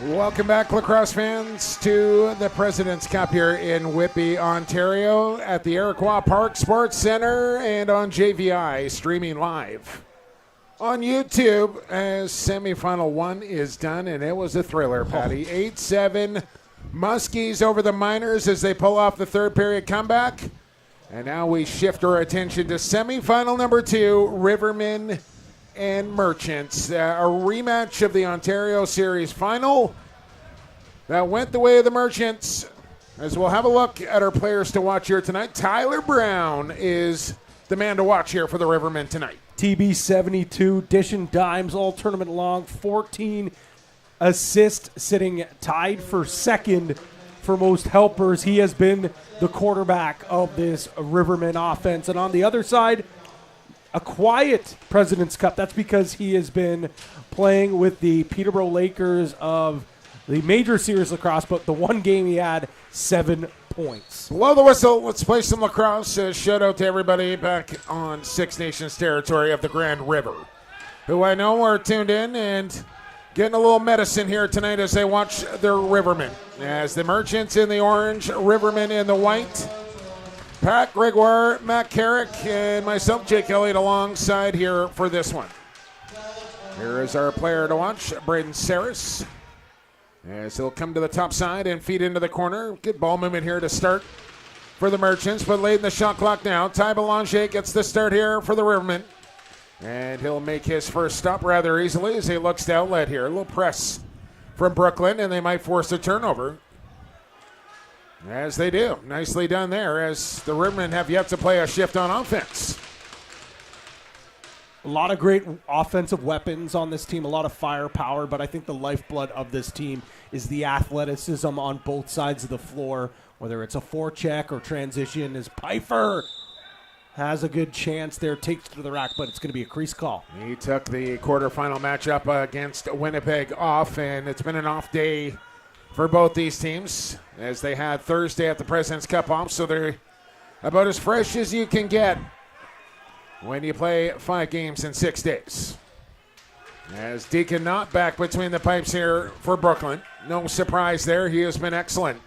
Welcome back, lacrosse fans, to the President's Cup here in Whitby, Ontario, at the Iroquois Park Sports Centre and on JVI, streaming live on YouTube as semifinal one is done, and it was a thriller, Patty. 8-7 Muskies over the Miners as they pull off the third period comeback. And now we shift our attention to semifinal number 2, Rivermen and Merchants, a rematch of the Ontario Series final that went the way of the Merchants. As we'll have a look at our players to watch here tonight, Tyler Brown is the man to watch here for the Rivermen tonight. TB 72, dish and dimes all tournament long, 14 assists, sitting tied for second for most helpers. He has been the quarterback of this Rivermen offense. And on the other side, a quiet President's Cup. That's because he has been playing with the Peterborough Lakers of the Major Series lacrosse, but the one game he had 7 points. Blow the whistle. Let's play some lacrosse. Shout out to everybody back on Six Nations territory of the Grand River, who I know are tuned in and getting a little medicine here tonight as they watch their Rivermen. As the Merchants in the orange, Rivermen in the white. Pat Gregoire, Matt Carrick, and myself, Jake Elliott, alongside here for this one. Here is our player to watch, Braden Saris, as he'll come to the top side and feed into the corner. Good ball movement here to start for the Merchants, but late in the shot clock now. Ty Belanger gets the start here for the Rivermen, and he'll make his first stop rather easily as he looks to outlet here. A little press from Brooklin, and they might force a turnover. As they do. Nicely done there, as the Rivermen have yet to play a shift on offense. A lot of great offensive weapons on this team, a lot of firepower, but I think the lifeblood of this team is the athleticism on both sides of the floor, whether it's a forecheck or transition, as Pfeiffer has a good chance there, takes to the rack, but it's going to be a crease call. He took the quarterfinal matchup against Winnipeg off, and it's been an off day for both these teams, as they had Thursday at the President's Cup off, so they're about as fresh as you can get when you play 5 games in 6 days. As Deacon Knott back between the pipes here for Brooklyn. No surprise there. He has been excellent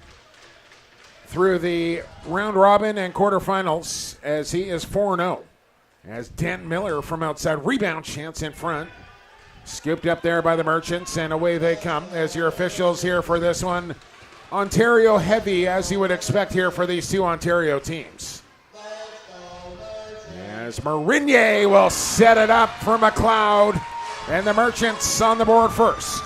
through the round robin and quarterfinals, as he is 4-0. As Dent Miller from outside, rebound chance in front. Scooped up there by the Merchants, and away they come as your officials here for this one. Ontario heavy, as you would expect here for these two Ontario teams. As Marinier will set it up for McLeod, and the Merchants on the board first.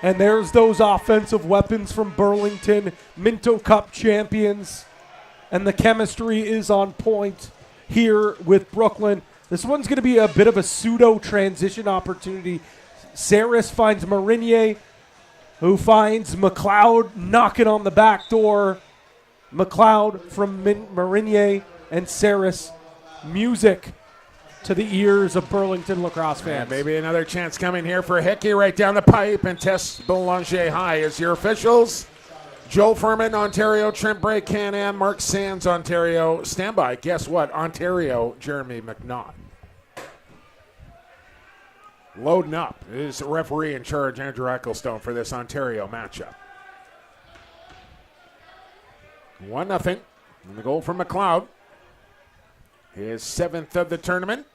And there's those offensive weapons from Burlington, Minto Cup champions, and the chemistry is on point here with Brooklyn. This one's going to be a bit of a pseudo transition opportunity. Saris finds Marinier, who finds McLeod knocking on the back door. McLeod from Marinier and Saris. Music to the ears of Burlington lacrosse fans. And maybe another chance coming here for Hickey right down the pipe, and test Belanger high as your officials. Joel Furman, Ontario, Trent Bray, Can-Am, Mark Sands, Ontario, standby. Guess what? Ontario, Jeremy McNaught. Loading up is referee in charge, Andrew Ecclestone, for this Ontario matchup. 1-0, and the goal from McLeod. His 7th of the tournament.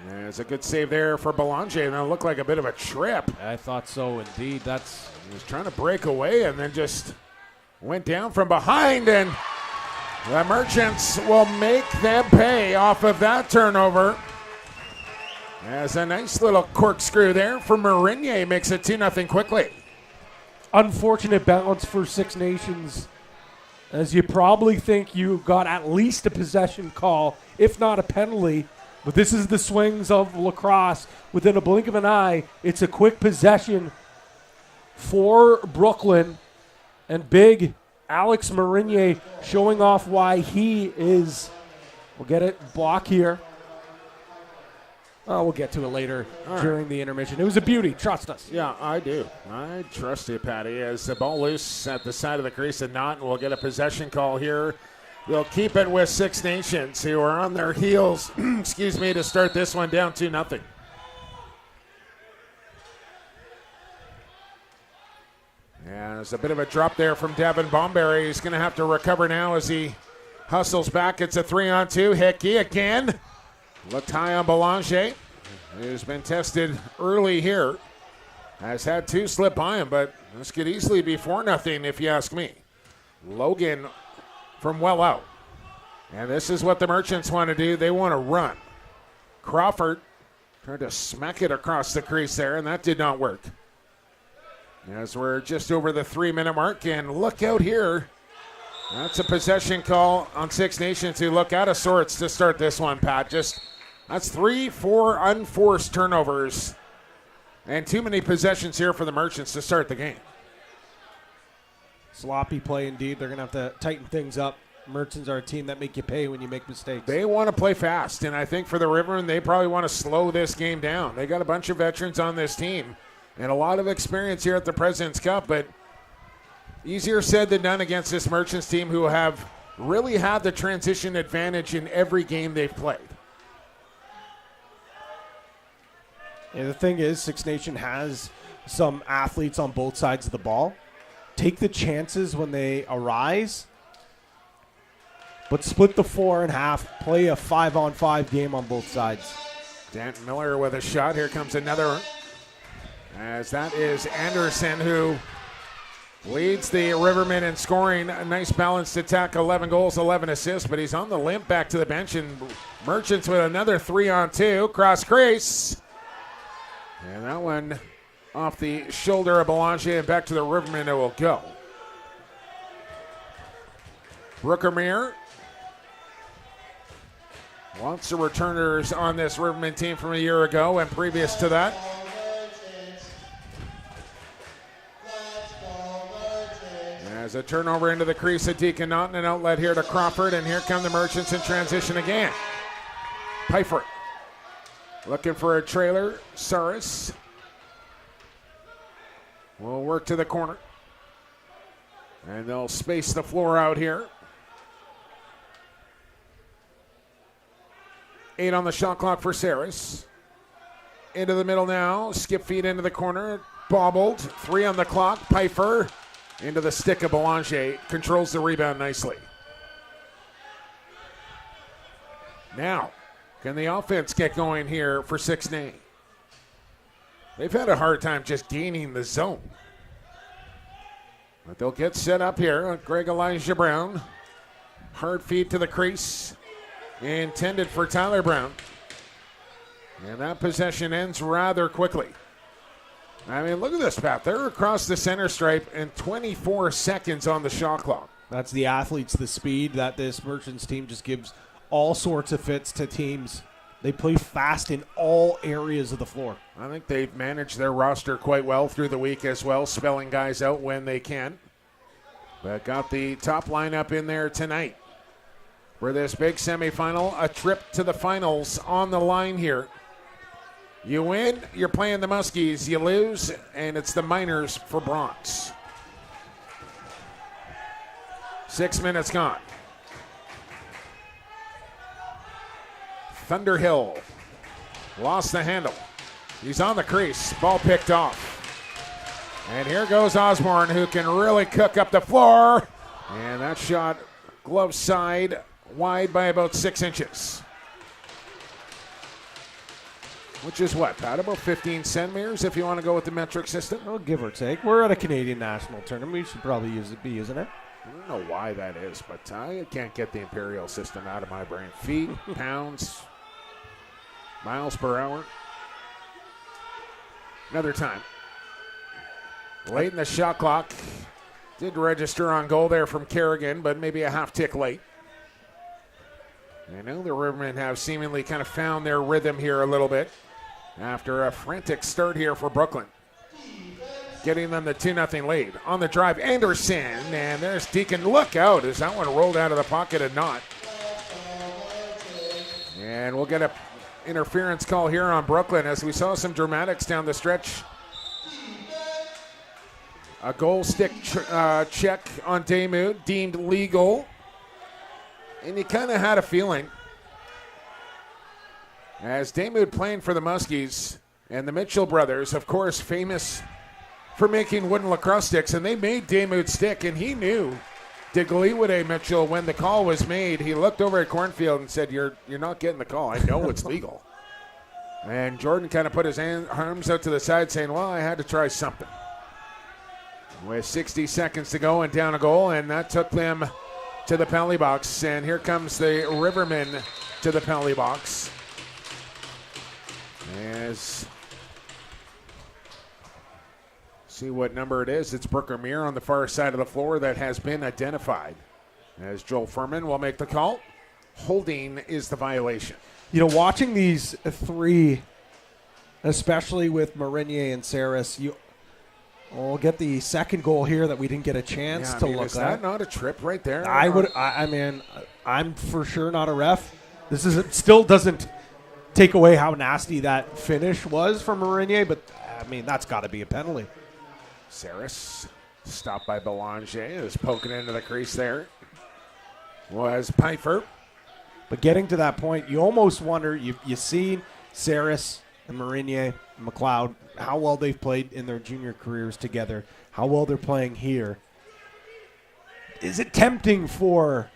There's a good save there for Belanger, and it looked like a bit of a trip. I thought so, indeed. He was trying to break away and then just went down from behind, and the Merchants will make them pay off of that turnover. As a nice little corkscrew there for Marinier makes it 2-0 quickly. Unfortunate bounce for Six Nations, as you probably think you got at least a possession call, if not a penalty. But this is the swings of lacrosse. Within a blink of an eye, it's a quick possession for Brooklyn. And big Alex Marinier showing off why he is, we'll get it, block here. We'll get to it later during the intermission. It was a beauty. Trust us. Yeah, I do. I trust you, Patty. As the ball loose at the side of the crease, and Knott will get a possession call here. They'll keep it with Six Nations, who are on their heels, to start this one down 2-0. Yeah, there's a bit of a drop there from Devin Bomberry. He's going to have to recover now as he hustles back. It's a 3-on-2. Hickey again. Looked high on Belanger, who's been tested early here. Has had 2 slip by him, but this could easily be 4-0 if you ask me. Logan from well out. And this is what the Merchants want to do. They want to run. Crawford tried to smack it across the crease there, and that did not work. As we're just over the 3-minute mark, and look out here. That's a possession call on Six Nations to look out of sorts to start this one, Pat. That's 3-4 unforced turnovers and too many possessions here for the Merchants to start the game. Sloppy play indeed. They're going to have to tighten things up. Merchants are a team that make you pay when you make mistakes. They want to play fast, and I think for the Rivermen, they probably want to slow this game down. They got a bunch of veterans on this team and a lot of experience here at the President's Cup, but easier said than done against this Merchants team who have really had the transition advantage in every game they've played. Yeah, the thing is, Six Nation has some athletes on both sides of the ball. Take the chances when they arise, but split the 4 in half. Play a 5-on-5 game on both sides. Danton Miller with a shot. Here comes another one. As that is Anderson, who leads the Rivermen in scoring. A nice balanced attack, 11 goals, 11 assists, but he's on the limp back to the bench, and Merchants with another 3-on-2. Cross crease. And that one off the shoulder of Belanger, and back to the Rivermen it will go. Brookermere lots of returners on this Rivermen team from a year ago and previous to that. As a turnover into the crease of Deacon Naughton, an outlet here to Crawford, and here come the Merchants in transition again. Pfeiffer looking for a trailer. Saris will work to the corner, and they'll space the floor out here. 8 on the shot clock for Saris. Into the middle now. Skip feed into the corner. Bobbled. 3 on the clock. Pfeiffer into the stick of Belanger. Controls the rebound nicely. Now, can the offense get going here for 6-9? They've had a hard time just gaining the zone. But they'll get set up here. Greg Elijah Brown. Hard feed to the crease. Intended for Tyler Brown. And that possession ends rather quickly. I mean, look at this, Pat. They're across the center stripe in 24 seconds on the shot clock. That's the athletes, the speed that this Merchants team just gives all sorts of fits to teams. They play fast in all areas of the floor. I think they've managed their roster quite well through the week as well, spelling guys out when they can. But got the top lineup in there tonight for this big semifinal. A trip to the finals on the line here. You win, you're playing the Muskies. You lose, and it's the Miners for bronze. 6 minutes gone. Thunderhill lost the handle. He's on the crease. Ball picked off. And here goes Osborne, who can really cook up the floor. And that shot, glove side, wide by about 6 inches. Which is what, Pat? About 15 centimeters if you want to go with the metric system? Well, give or take. We're at a Canadian national tournament. We should probably be using it. I don't know why that is, but I can't get the imperial system out of my brain. Feet, pounds, miles per hour. Another time. Late in the shot clock. Did register on goal there from Kerrigan, but maybe a half tick late. I know the Rivermen have seemingly kind of found their rhythm here a little bit after a frantic start here for Brooklyn. Getting them the 2-0 lead. On the drive, Anderson, and there's Deacon. Look out as that one rolled out of the pocket and not. And we'll get a interference call here on Brooklyn as we saw some dramatics down the stretch. A goal stick check on Damu, deemed legal. And you kind of had a feeling as Damu playing for the Muskies and the Mitchell brothers, of course, famous for making wooden lacrosse sticks, and they made Damoud stick, and he knew Digaliwade Mitchell, when the call was made, he looked over at Cornfield and said, you're not getting the call. I know it's legal. And Jordan kind of put his arms out to the side saying, well, I had to try something. With 60 seconds to go and down a goal, and that took them to the penalty box. And here comes the Rivermen to the penalty box. As see what number it is. It's Brooker Muir on the far side of the floor that has been identified. As Joel Furman will make the call. Holding is the violation. You know, watching these three, especially with Marinier and Saris, we'll get the second goal here that we didn't get a chance to look at. Is that not a trip right there? I mean, I'm for sure not a ref. Still doesn't take away how nasty that finish was from Marinier, but I mean, that's got to be a penalty. Saris stopped by Belanger, is poking into the crease there. Was Pfeiffer. But getting to that point, you almost wonder, you see Saris and Marinier and McLeod, how well they've played in their junior careers together, how well they're playing here. Is it tempting for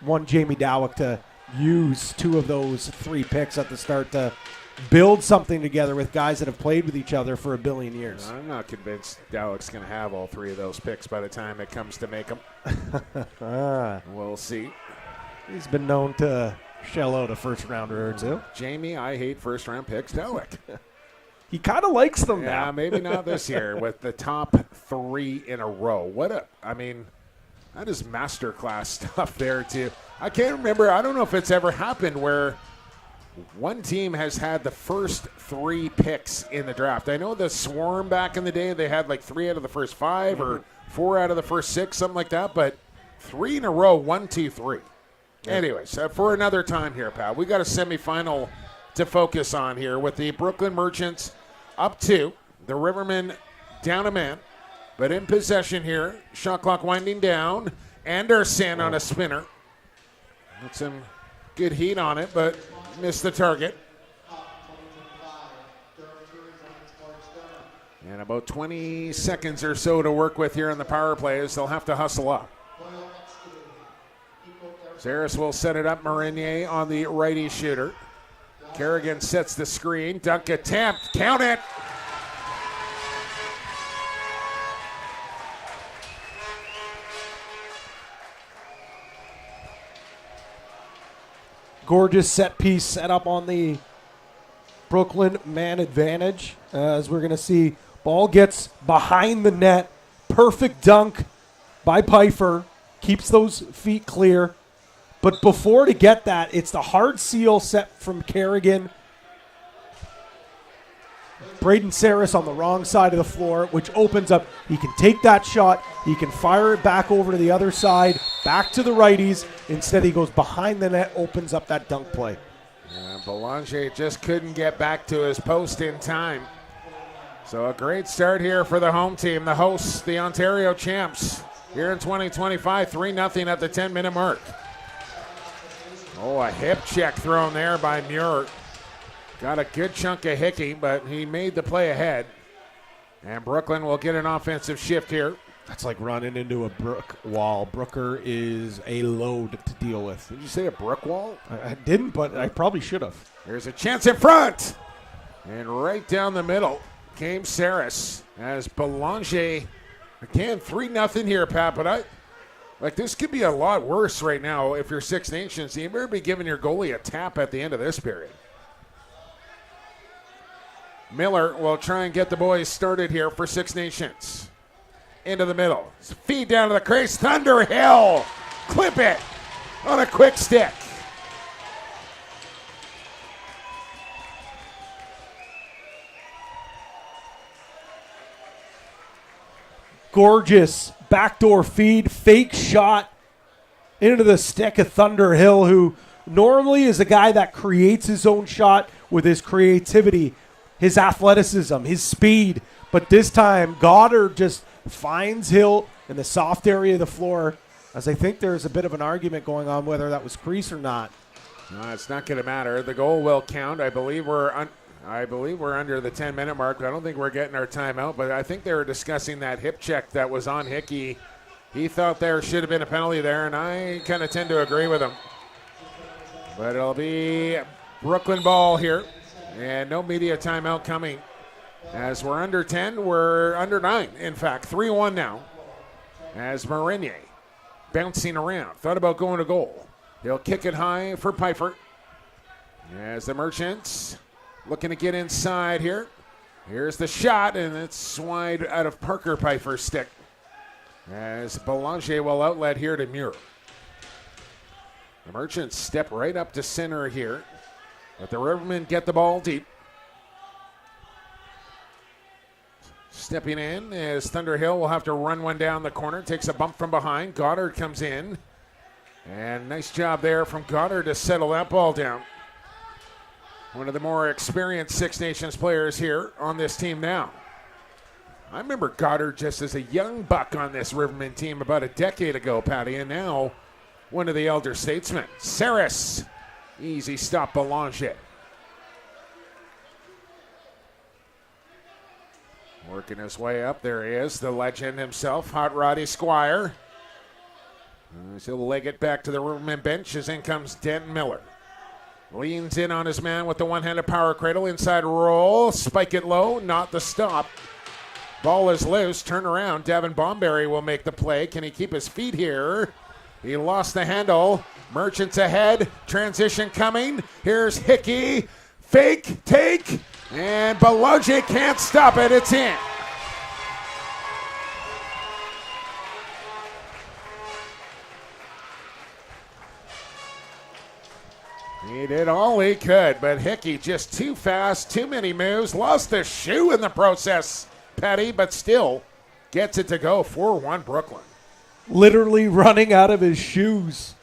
one Jamie Dowick to use two of those three picks at the start to build something together with guys that have played with each other for a billion years? I'm not convinced Dowick's going to have all three of those picks by the time it comes to make them. We'll see. He's been known to shell out a first rounder or two. Jamie, I hate first round picks. Dowick. He kind of likes them now. Yeah, maybe not this year with the top three in a row. That is masterclass stuff there too. I can't remember. I don't know if it's ever happened where one team has had the first three picks in the draft. I know the Swarm back in the day, they had like 3 out of the first 5 or 4 out of the first 6, something like that. But 3 in a row, 1, 2, 3. Yeah. Anyways, for another time here, pal, we got a semifinal to focus on here with the Brooklyn Merchants up 2, the Rivermen down a man, but in possession here. Shot clock winding down. Anderson on a spinner. Got some good heat on it, but missed the target. And about 20 seconds or so to work with here on the power play as they'll have to hustle up. Saris will set it up. Marinier on the righty shooter. Kerrigan sets the screen. Dunk attempt. Count it. Gorgeous set piece set up on the Brooklyn man advantage. As we're going to see, ball gets behind the net. Perfect dunk by Pfeiffer. Keeps those feet clear. But before to get that, it's the hard seal set from Kerrigan. Braden Saris on the wrong side of the floor, which opens up. He can take that shot. He can fire it back over to the other side, back to the righties. Instead, he goes behind the net, opens up that dunk play. Yeah, Belanger just couldn't get back to his post in time. So a great start here for the home team, the hosts, the Ontario champs, here in 2025, 3-0 at the 10-minute mark. Oh, a hip check thrown there by Muir. Got a good chunk of hickey, but he made the play ahead. And Brooklyn will get an offensive shift here. That's like running into a brick wall. Brooker is a load to deal with. Did you say a brick wall? I didn't, but I probably should have. There's a chance in front. And right down the middle came Saris as Belanger. Again, 3-0 here, Pat, but this could be a lot worse right now if you're Six Nations. You better be giving your goalie a tap at the end of this period. Miller will try and get the boys started here for Six Nations. Into the middle. Feed down to the crease. Thunderhill. Clip it on a quick stick. Gorgeous backdoor feed, fake shot into the stick of Thunderhill, who normally is a guy that creates his own shot with his creativity, his athleticism, his speed. But this time, Goddard just finds Hill in the soft area of the floor, as I think there's a bit of an argument going on whether that was crease or not. No, it's not going to matter. The goal will count. I believe we're I believe we're under the 10-minute mark. I don't think we're getting our timeout, but I think they were discussing that hip check that was on Hickey. He thought there should have been a penalty there, and I kind of tend to agree with him. But it'll be Brooklyn ball here, and no media timeout coming. As we're under 10, we're under 9. In fact, 3-1 now. As Marinier bouncing around, thought about going to goal. He'll kick it high for Pfeiffer. As the Merchants looking to get inside here. Here's the shot, and it's wide out of Parker Pfeiffer's stick. As Belanger will outlet here to Muir. The Merchants step right up to center here. But the Rivermen get the ball deep. Stepping in as Thunderhill will have to run one down the corner. Takes a bump from behind. Goddard comes in. And nice job there from Goddard to settle that ball down. One of the more experienced Six Nations players here on this team now. I remember Goddard just as a young buck on this Rivermen team about a decade ago, Patty, and now one of the elder statesmen. Saris, easy stop, Belanger. Working his way up, there he is, the legend himself, Hot Roddy Squire. He'll leg it back to the Rivermen bench as in comes Denton Miller. Leans in on his man with the one-handed power cradle. Inside roll. Spike it low. Not the stop. Ball is loose. Turn around. Davin Bomberry will make the play. Can he keep his feet here? He lost the handle. Merchants ahead. Transition coming. Here's Hickey. Fake. Take. And Belanger can't stop it. It's in. He did all he could, but Hickey just too fast, too many moves, lost the shoe in the process, Petty, but still gets it to go. 4-1 Brooklyn. Literally running out of his shoes.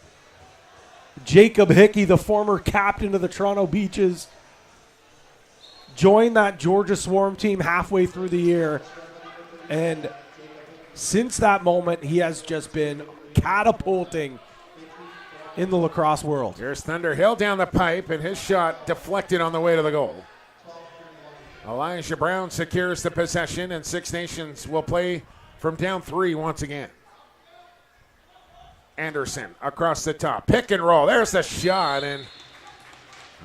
Jacob Hickey, the former captain of the Toronto Beaches, joined that Georgia Swarm team halfway through the year. And since that moment, he has just been catapulting in the lacrosse world. Here's Thunderhill down the pipe, and his shot deflected on the way to the goal. Elijah Brown secures the possession, and Six Nations will play from down 3 once again. Anderson across the top. Pick and roll. There's the shot, and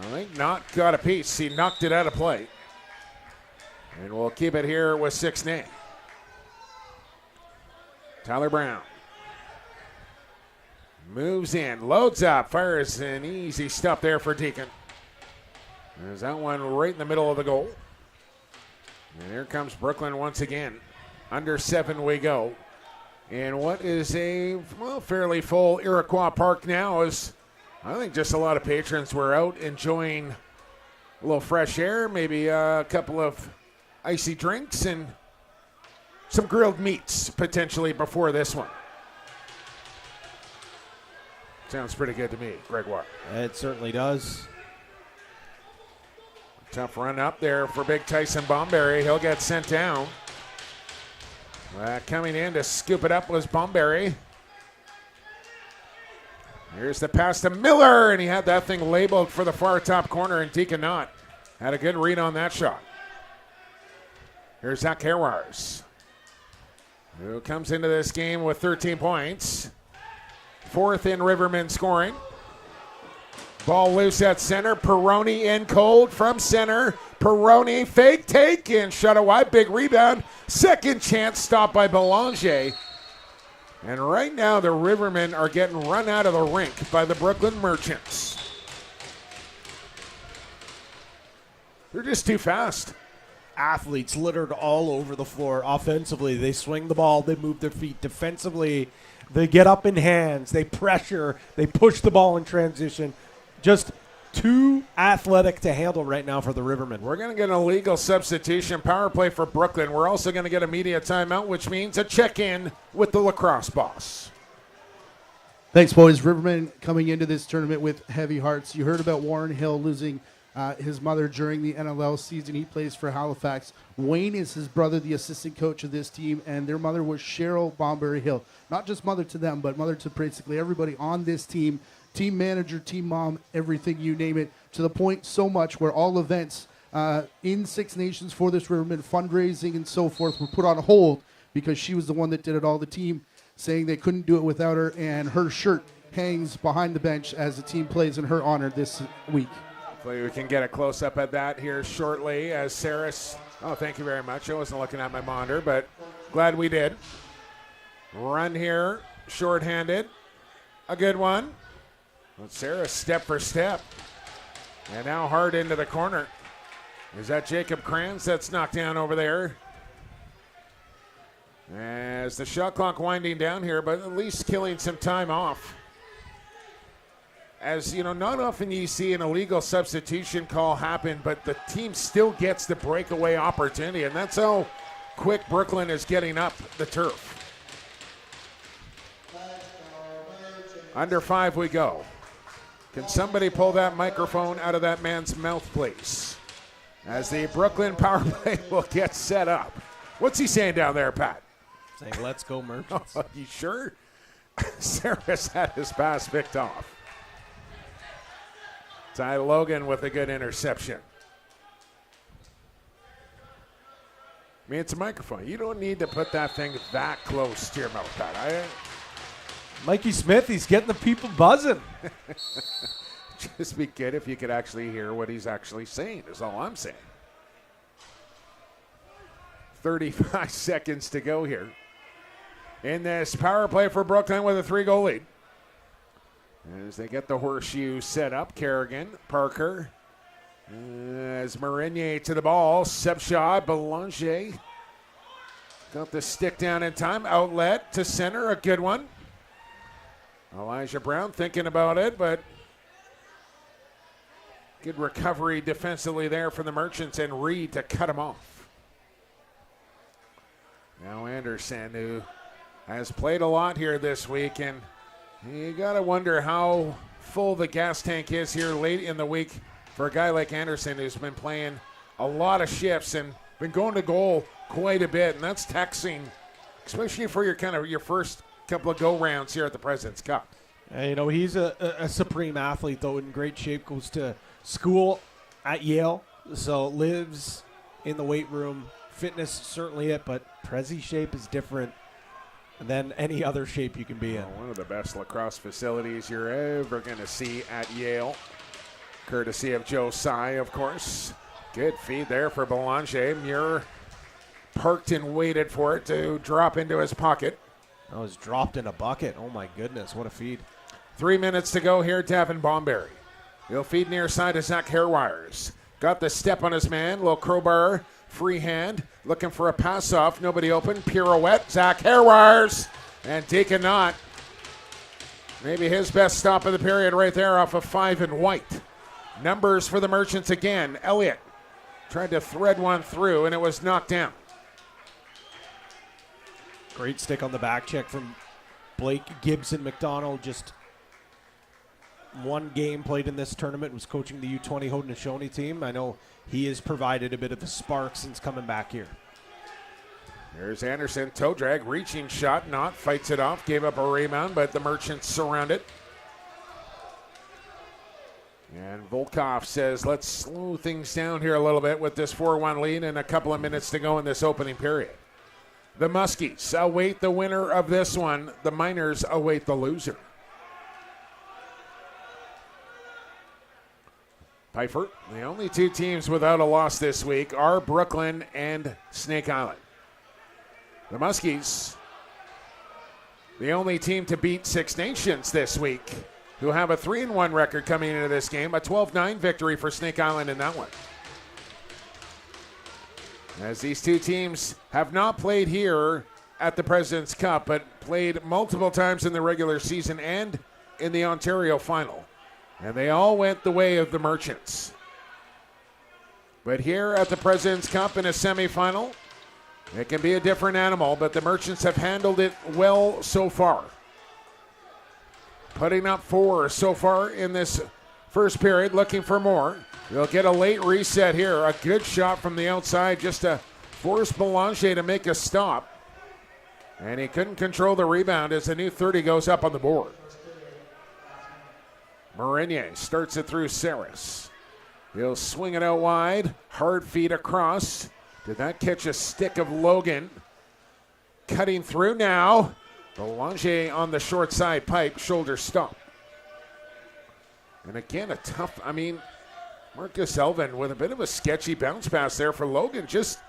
I think Knott got a piece. He knocked it out of play. And we'll keep it here with 6 Nations. Tyler Brown moves in, loads up, fires an easy stop there for Deacon. There's that one right in the middle of the goal. And here comes Brooklyn once again. Under 7 we go. And what is a fairly full Iroquois Park now is, I think, just a lot of patrons were out enjoying a little fresh air, maybe a couple of icy drinks and some grilled meats potentially before this one. Sounds pretty good to me, Gregoire. It certainly does. Tough run up there for big Tyson Bomberry. He'll get sent down. Coming in to scoop it up was Bomberry. Here's the pass to Miller, and he had that thing labeled for the far top corner, and Deacon Knott had a good read on that shot. Here's Zach Herwars, who comes into this game with 13 points. 4th in Rivermen scoring. Ball loose at center. Peroni in cold from center. Peroni fake take and shut it wide. Big rebound. Second chance stop by Belanger. And right now the Rivermen are getting run out of the rink by the Brooklyn Merchants. They're just too fast. Athletes littered all over the floor. Offensively, they swing the ball, they move their feet. Defensively, they get up in hands, they pressure, they push the ball in transition. Just too athletic to handle right now for the Rivermen. We're going to get an illegal substitution power play for Brooklyn. We're also going to get a media timeout, which means a check-in with the lacrosse boss. Thanks, boys. Rivermen coming into this tournament with heavy hearts. You heard about Warren Hill losing his mother during the NLL season. He plays for Halifax. Wayne is his brother, the assistant coach of this team, and their mother was Cheryl Bomberry Hill. Not just mother to them, but mother to basically everybody on this team. Team manager, team mom, everything, you name it, to the point so much where all events in Six Nations for this Rivermen. Fundraising and so forth were put on hold because she was the one that did it all. The team saying they couldn't do it without her, and her shirt hangs behind the bench as the team plays in her honor this week. Hopefully we can get a close-up at that here shortly as Saris. Oh, thank you very much. I wasn't looking at my monitor, but glad we did. Run here, shorthanded. A good one. But Saris step for step. And now hard into the corner. Is that Jacob Kranz that's knocked down over there? As the shot clock winding down here, but at least killing some time off. As you know, not often you see an illegal substitution call happen, but the team still gets the breakaway opportunity, and that's how quick Brooklin is getting up the turf. Under 5 we go. Can somebody pull that microphone out of that man's mouth, please? As the Brooklyn power play will get set up. What's he saying down there, Pat? Saying, let's go, Merchants. Oh, you sure? Saris had his pass picked off. Ty Logan with a good interception. I mean, it's a microphone. You don't need to put that thing that close to your mouth, Pat. Mikey Smith, he's getting the people buzzing. Just be good if you could actually hear what he's actually saying, is all I'm saying. 35 seconds to go here in this power play for Brooklyn with a 3-goal lead. As they get the horseshoe set up, Kerrigan, Parker, as Marinier to the ball, Sepshot, Belanger. Got the stick down in time, outlet to center, a good one. Elijah Brown thinking about it, but good recovery defensively there for the Merchants, and Reed to cut him off. Now Anderson, who has played a lot here this week, and you got to wonder how full the gas tank is here late in the week for a guy like Anderson, who's been playing a lot of shifts and been going to goal quite a bit, and that's taxing, especially for your first couple of go-rounds here at the President's Cup. You know, he's a supreme athlete, though, in great shape, goes to school at Yale, so lives in the weight room. Fitness, certainly it, but Prezi shape is different than any other shape you can be in. One of the best lacrosse facilities you're ever going to see at Yale, courtesy of Joe Tsai, of course. Good feed there for Belanger. Muir parked and waited for it to drop into his pocket. That was dropped in a bucket. Oh, my goodness, what a feed. 3 minutes to go here, Davin Bomberry. He'll feed near side to Zach Hairwires. Got the step on his man, little crowbar, free hand, looking for a pass off, nobody open, pirouette, Zach Hairwires, and Deacon Knott. Maybe his best stop of the period right there off of 5 and white. Numbers for the Merchants again. Elliott tried to thread one through, and it was knocked down. Great stick on the back check from Blake Gibson McDonald. Just one game played in this tournament, was coaching the U20 Haudenosaunee team. I know he has provided a bit of the spark since coming back here. There's Anderson, toe drag, reaching shot, Knott fights it off, gave up a rebound, but the Merchants surround it. And Volkov says, let's slow things down here a little bit with this 4-1 lead and a couple of minutes to go in this opening period. The Muskies await the winner of this one. The Miners await the loser. Pfeiffer, the only two teams without a loss this week are Brooklyn and Snake Island. The Muskies, the only team to beat Six Nations this week, who have a 3-1 record coming into this game, a 12-9 victory for Snake Island in that one. As these two teams have not played here at the President's Cup, but played multiple times in the regular season and in the Ontario final. And they all went the way of the Merchants. But here at the President's Cup in a semifinal, it can be a different animal, but the Merchants have handled it well so far. Putting up 4 so far in this first period, looking for more. They'll get a late reset here. A good shot from the outside just to force Belanger to make a stop. And he couldn't control the rebound as the new 30 goes up on the board. Marinier starts it through Saris. He'll swing it out wide. Hard feed across. Did that catch a stick of Logan? Cutting through now. Belanger on the short side pipe. Shoulder stop. And again, a tough, Marcus Elvin with a bit of a sketchy bounce pass there for Logan. Just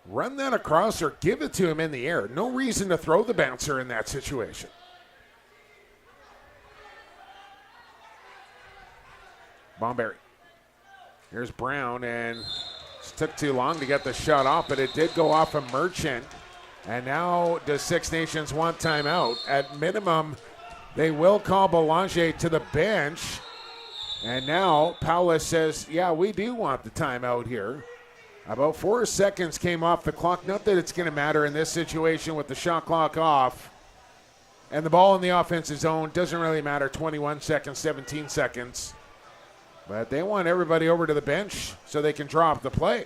run that across or give it to him in the air. No reason to throw the bouncer in that situation. Bomberry. Here's Brown, and it took too long to get the shot off, but it did go off a Merchant. And now does Six Nations want timeout? At minimum, they will call Belanger to the bench. And now Paulus says, yeah, we do want the timeout here. About 4 seconds came off the clock. Not that it's going to matter in this situation with the shot clock off. And the ball in the offensive zone doesn't really matter. 21 seconds, 17 seconds. But they want everybody over to the bench so they can draw up the play.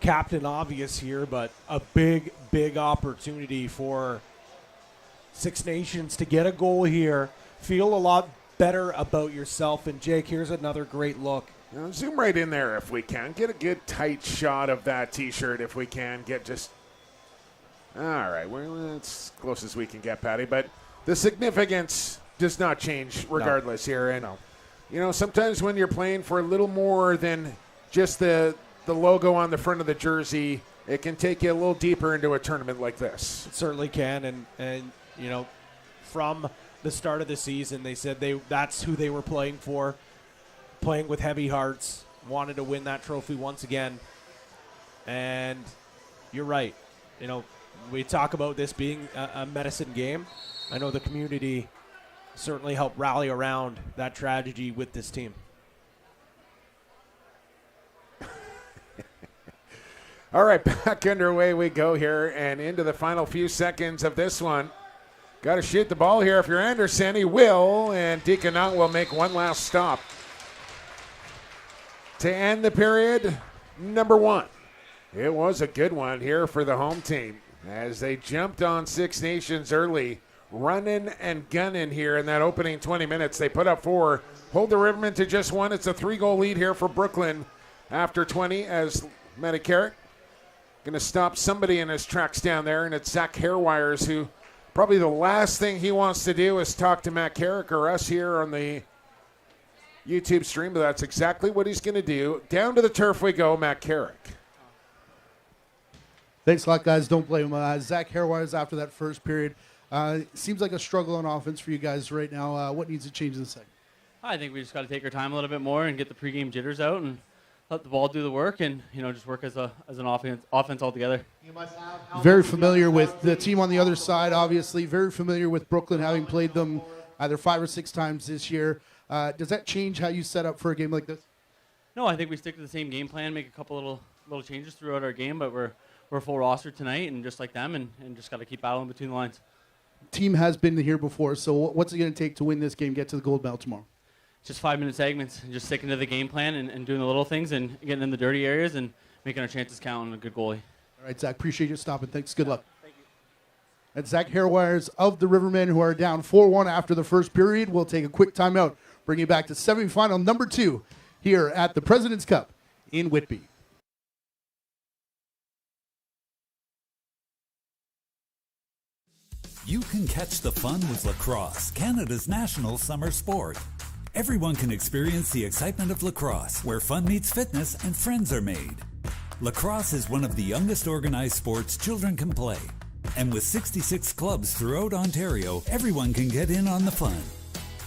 Captain obvious here, but a big, big opportunity for Six Nations to get a goal here. Feel a lot better about yourself. And Jake, here's another great look. Zoom right in there if we can. Get a good tight shot of that T-shirt if we can. All right, well, it's as close as we can get, Patty. But the significance does not change regardless here. And, sometimes when you're playing for a little more than just the logo on the front of the jersey, it can take you a little deeper into a tournament like this. It certainly can. And from the start of the season, they said that's who they were playing for, playing with heavy hearts, wanted to win that trophy once again. And you're right. We talk about this being a medicine game. I know the community certainly helped rally around that tragedy with this team. All right, back underway we go here and into the final few seconds of this one. Got to shoot the ball here. If you're Anderson, he will, and Deaconot will make one last stop. To end the period, number 1. It was a good one here for the home team as they jumped on Six Nations early, running and gunning here in that opening 20 minutes. They put up 4, hold the Rivermen to just 1. It's a 3-goal lead here for Brooklyn after 20 as Matty Carrick going to stop somebody in his tracks down there, and it's Zach Hairwires, who probably the last thing he wants to do is talk to Matt Carrick or us here on the YouTube stream, but that's exactly what he's going to do. Down to the turf we go, Matt Carrick. Thanks a lot, guys. Don't blame him. Zach Hairwires after that first period. Seems like a struggle on offense for you guys right now. What needs to change in the second? I think we just got to take our time a little bit more and get the pregame jitters out and let the ball do the work and, just work as an offense altogether. Very familiar with the team on the other side, obviously. Very familiar with Brooklyn, having played them either 5 or 6 times this year. Does that change how you set up for a game like this? No, I think we stick to the same game plan, make a couple little changes throughout our game, but we're a full roster tonight and just like them and just got to keep battling between the lines. Team has been here before, so what's it going to take to win this game, get to the gold medal tomorrow? Just 5-minute segments and just sticking to the game plan and doing the little things and getting in the dirty areas and making our chances count on a good goalie. All right, Zach, appreciate you stopping. Thanks. Good luck. Thank you. That's Zach Hairwires of the Rivermen, who are down 4-1 after the first period. We'll take a quick timeout, bring you back to semifinal number 2 here at the President's Cup in Whitby. You can catch the fun with lacrosse, Canada's national summer sport. Everyone can experience the excitement of lacrosse, where fun meets fitness and friends are made. Lacrosse is one of the youngest organized sports children can play. And with 66 clubs throughout Ontario, everyone can get in on the fun.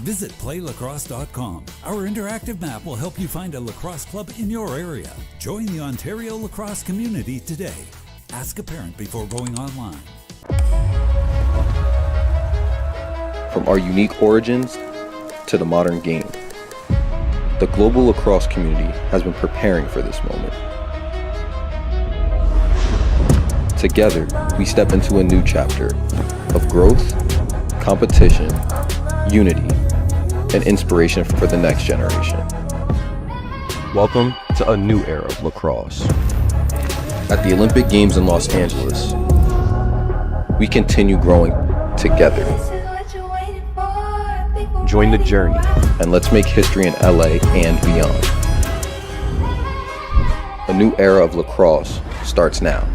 Visit playlacrosse.com. Our interactive map will help you find a lacrosse club in your area. Join the Ontario lacrosse community today. Ask a parent before going online. From our unique origins to the modern game, the global lacrosse community has been preparing for this moment. Together, we step into a new chapter of growth, competition, unity, and inspiration for the next generation. Welcome to a new era of lacrosse. At the Olympic Games in Los Angeles, we continue growing together. Join the journey. And let's make history in LA and beyond. A new era of lacrosse starts now.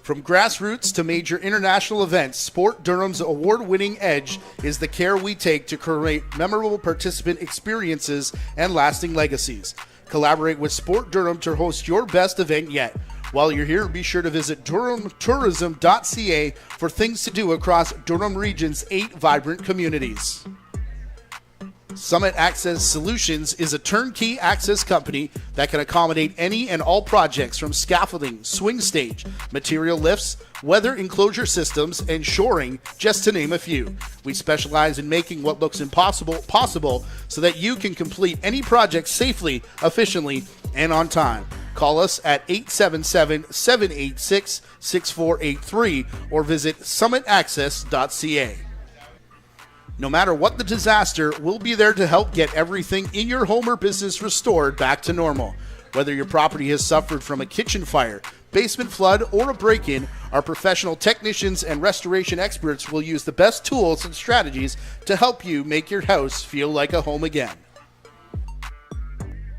From grassroots to major international events, Sport Durham's award-winning edge is the care we take to create memorable participant experiences and lasting legacies. Collaborate with Sport Durham to host your best event yet. While you're here, be sure to visit durhamtourism.ca for things to do across Durham Region's 8 vibrant communities. Summit Access Solutions is a turnkey access company that can accommodate any and all projects from scaffolding, swing stage, material lifts, weather enclosure systems, and shoring, just to name a few. We specialize in making what looks impossible possible so that you can complete any project safely, efficiently, and on time. Call us at 877-786-6483 or visit summitaccess.ca. No matter what the disaster, we'll be there to help get everything in your home or business restored back to normal. Whether your property has suffered from a kitchen fire, basement flood, or a break-in, our professional technicians and restoration experts will use the best tools and strategies to help you make your house feel like a home again.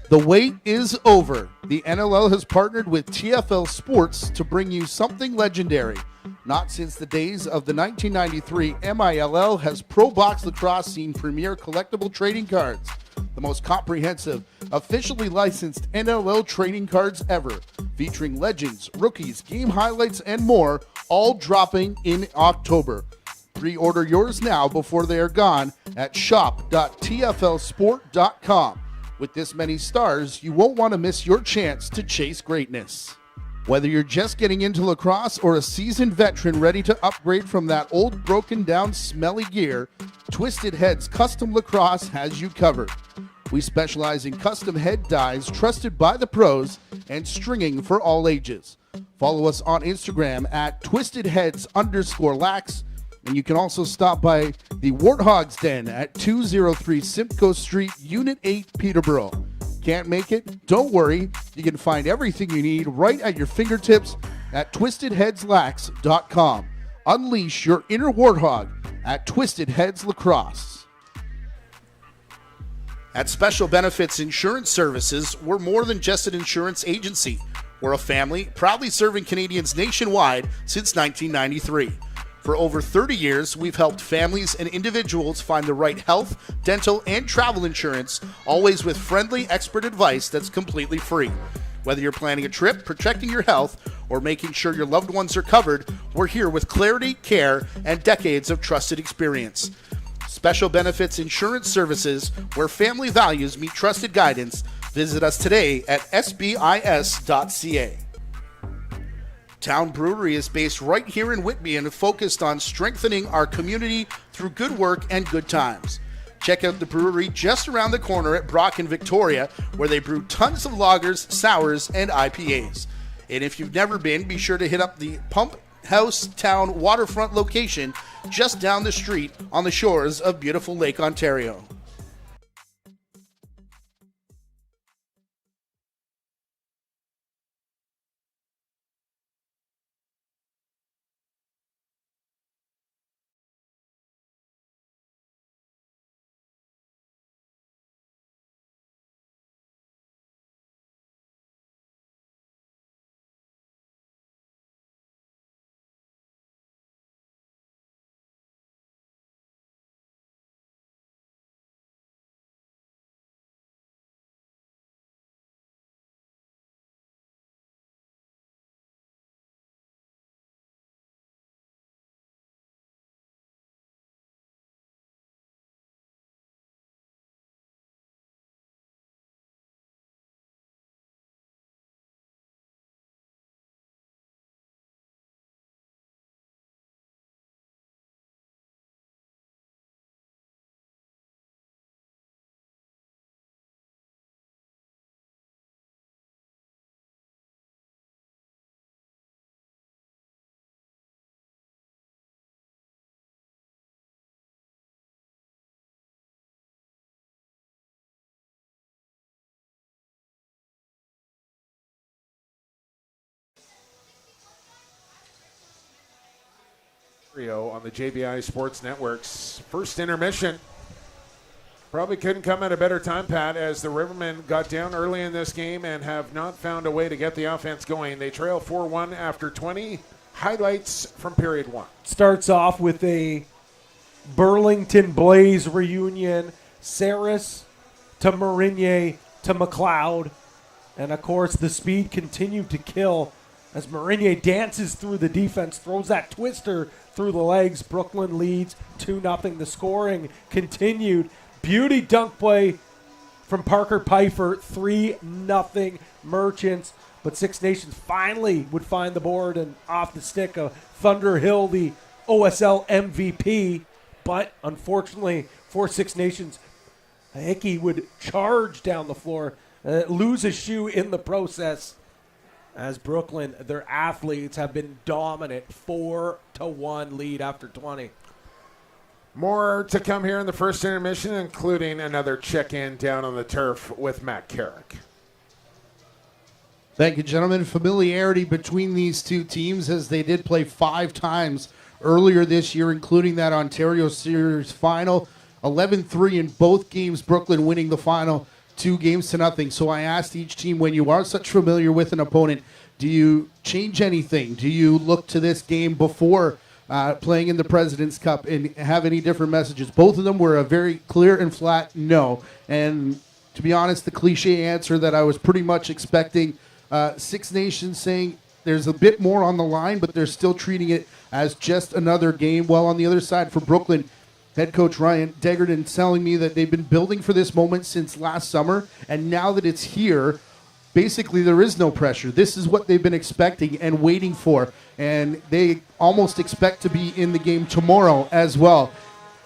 The wait is over. The NLL has partnered with TFL Sports to bring you something legendary. Not since the days of the 1993 MILL has Pro Box Lacrosse seen premier collectible trading cards. The most comprehensive, officially licensed NLL trading cards ever, featuring legends, rookies, game highlights, and more, all dropping in October. Pre-order yours now before they are gone at shop.tflsport.com. With this many stars, you won't want to miss your chance to chase greatness. Whether you're just getting into lacrosse or a seasoned veteran ready to upgrade from that old broken down smelly gear, Twisted Heads Custom Lacrosse has you covered. We specialize in custom head dyes trusted by the pros and stringing for all ages. Follow us on Instagram at twistedheads_lax, and you can also stop by the Warthog's Den at 203 Simcoe Street, Unit 8, Peterborough. Can't make it? Don't worry. You can find everything you need right at your fingertips at twistedheadslax.com. Unleash your inner warthog at Twisted Heads Lacrosse. At Special Benefits Insurance Services, we're more than just an insurance agency. We're a family proudly serving Canadians nationwide since 1993. For over 30 years, we've helped families and individuals find the right health, dental, and travel insurance, always with friendly expert advice that's completely free. Whether you're planning a trip, protecting your health, or making sure your loved ones are covered, we're here with clarity, care, and decades of trusted experience. Special Benefits Insurance Services, where family values meet trusted guidance. Visit us today at sbis.ca. Town Brewery is based right here in Whitby and focused on strengthening our community through good work and good times. Check out the brewery just around the corner at Brock and Victoria, where they brew tons of lagers, sours, and IPAs. And if you've never been, be sure to hit up the Pump House Town waterfront location just down the street on the shores of beautiful Lake Ontario. Rio on the JVI Sports Network's first intermission. Probably couldn't come at a better time, Pat, as the Rivermen got down early in this game and have not found a way to get the offense going. They trail 4-1 after 20. Highlights from period 1. Starts off with a Burlington Blaze reunion. Saris to Marinier to McLeod. And, of course, the speed continued to kill as Marinier dances through the defense, throws that twister through the legs. Brooklyn leads 2-0. The scoring continued. Beauty dunk play from Parker Pfeiffer, 3-0 Merchants. But Six Nations finally would find the board, and off the stick of Thunderhill, the OSL MVP. But unfortunately for Six Nations, Hickey would charge down the floor, lose a shoe in the process. As Brooklyn, their athletes have been dominant, 4-1 lead after 20. More to come here in the first intermission, including another check-in down on the turf with Matt Carrick. Thank you, gentlemen. Familiarity between these two teams as they did play 5 times earlier this year, including that Ontario Series final. 11-3 in both games, Brooklyn winning the final 2-0. So I asked each team, when you are such familiar with an opponent, do you change anything? Do you look to this game before playing in the President's Cup and have any different messages? Both of them were a very clear and flat no. And to be honest, the cliche answer that I was pretty much expecting, Six Nations saying there's a bit more on the line, but they're still treating it as just another game. Well, on the other side for Brooklyn, head coach Ryan Degerden telling me that they've been building for this moment since last summer, and now that it's here, basically there is no pressure. This is what they've been expecting and waiting for, and they almost expect to be in the game tomorrow as well.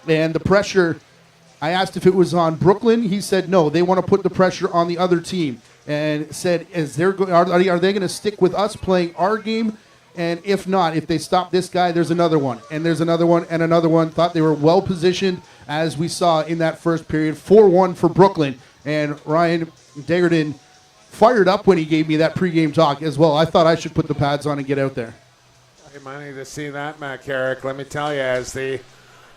And the pressure, I asked if it was on Brooklyn. He said no, they want to put the pressure on the other team, and said, are they going to stick with us playing our game? And if not, if they stop this guy, there's another one, and there's another one, and another one. Thought they were well positioned, as we saw in that first period. 4-1 for Brooklyn, and Ryan Degerden fired up when he gave me that pregame talk as well. I thought I should put the pads on and get out there. Hey, money to see that, Matt Carrick. Let me tell you, as the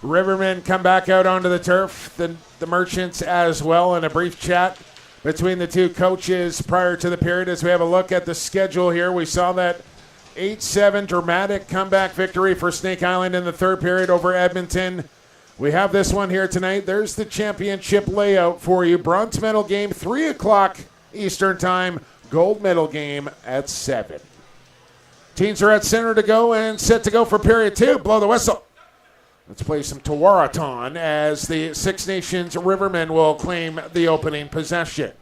Rivermen come back out onto the turf, the Merchants as well, in a brief chat between the two coaches prior to the period. As we have a look at the schedule here, we saw that 8-7 dramatic comeback victory for Snake Island in the third period over Edmonton. We have this one here tonight. There's the championship layout for you. Bronze medal game, 3 o'clock Eastern time. Gold medal game at 7. Teams are at center to go and set to go for period 2. Blow the whistle. Let's play some Tawaraton as the Six Nations Rivermen will claim the opening possession.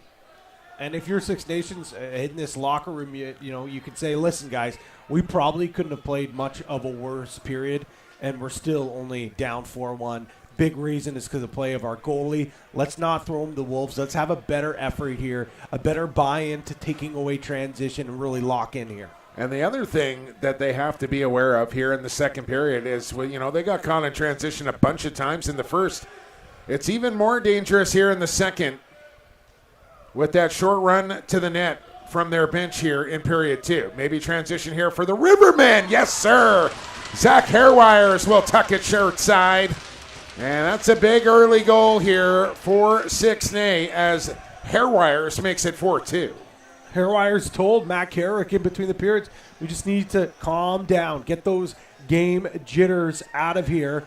And if you're Six Nations in this locker room, you could say, listen, guys, we probably couldn't have played much of a worse period, and we're still only down 4-1. Big reason is because of the play of our goalie. Let's not throw them the wolves. Let's have a better effort here, a better buy-in to taking away transition and really lock in here. And the other thing that they have to be aware of here in the second period is, they got caught in transition a bunch of times in the first. It's even more dangerous here in the second with that short run to the net from their bench here in period 2. Maybe transition here for the Rivermen. Yes, sir. Zach Hairwires will tuck it short side. And that's a big early goal here for Six Na as Hairwires makes it 4-2. Hairwires told Matt Carrick in between the periods, we just need to calm down, get those game jitters out of here.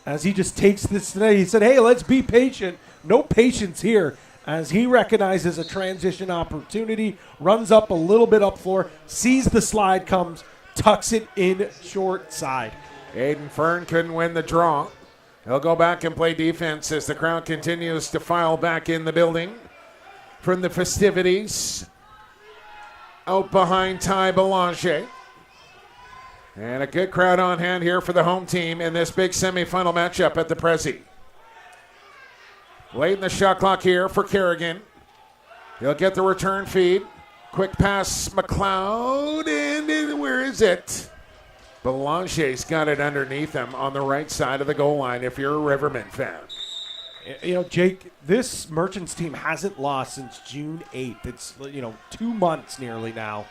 As he just takes this today, he said, hey, let's be patient. No patience here. As he recognizes a transition opportunity, runs up a little bit up floor, sees the slide comes, tucks it in short side. Aiden Fern couldn't win the draw. He'll go back and play defense as the crowd continues to file back in the building from the festivities. Out behind Ty Belanger. And a good crowd on hand here for the home team in this big semifinal matchup at the Prezi. Late in the shot clock here for Kerrigan. He'll get the return feed. Quick pass, McLeod, and where is it? Belanger's got it underneath him on the right side of the goal line if you're a Rivermen fan. Jake, this Merchants team hasn't lost since June 8th. It's, 2 months nearly now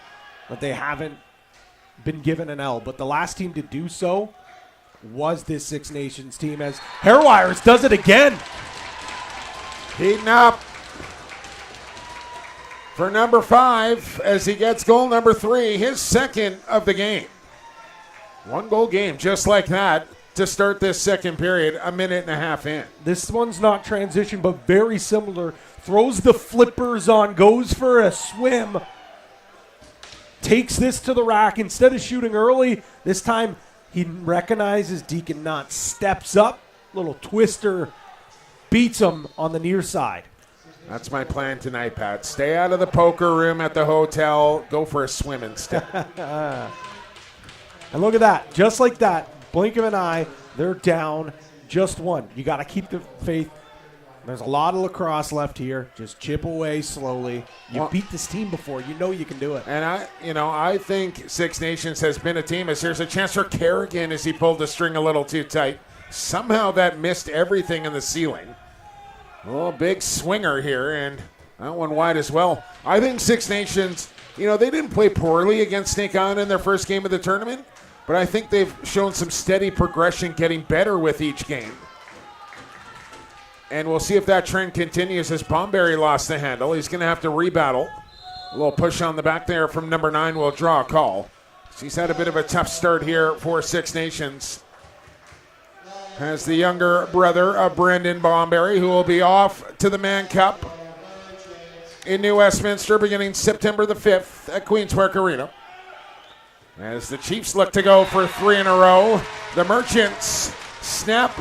that they haven't been given an L. But the last team to do so was this Six Nations team, as Hairwires does it again. Heating up for number 5 as he gets goal number 3, his second of the game. 1-goal game, just like that, to start this second period, a minute and a half in. This one's not transition, but very similar. Throws the flippers on, goes for a swim, takes this to the rack. Instead of shooting early, this time he recognizes Deacon Knott, steps up, little twister, beats him on the near side. That's my plan tonight, Pat. Stay out of the poker room at the hotel. Go for a swim instead. And look at that. Just like that, blink of an eye, they're down just one. You got to keep the faith. There's a lot of lacrosse left here. Just chip away slowly. You beat this team before. You know you can do it. And I think Six Nations has been a team as here's a chance for Kerrigan as he pulled the string a little too tight. Somehow that missed everything in the ceiling. A little big swinger here, and that one wide as well. I think Six Nations, they didn't play poorly against Snake Island in their first game of the tournament, but I think they've shown some steady progression, getting better with each game. And we'll see if that trend continues as Bomberry lost the handle. He's going to have to rebattle. A little push on the back there from number 9 will draw a call. He's had a bit of a tough start here for Six Nations. Has the younger brother of Brendan Bomberry, who will be off to the Mann Cup in New Westminster beginning September the 5th at Queen's Park Arena. As the Chiefs look to go for 3 in a row, the Merchants snap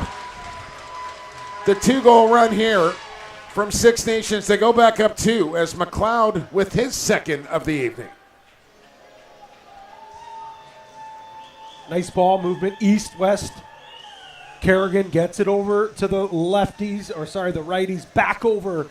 the 2-goal run here from Six Nations. They go back up 2 as McLeod with his second of the evening. Nice ball movement, east-west. Kerrigan gets it over to the righties, back over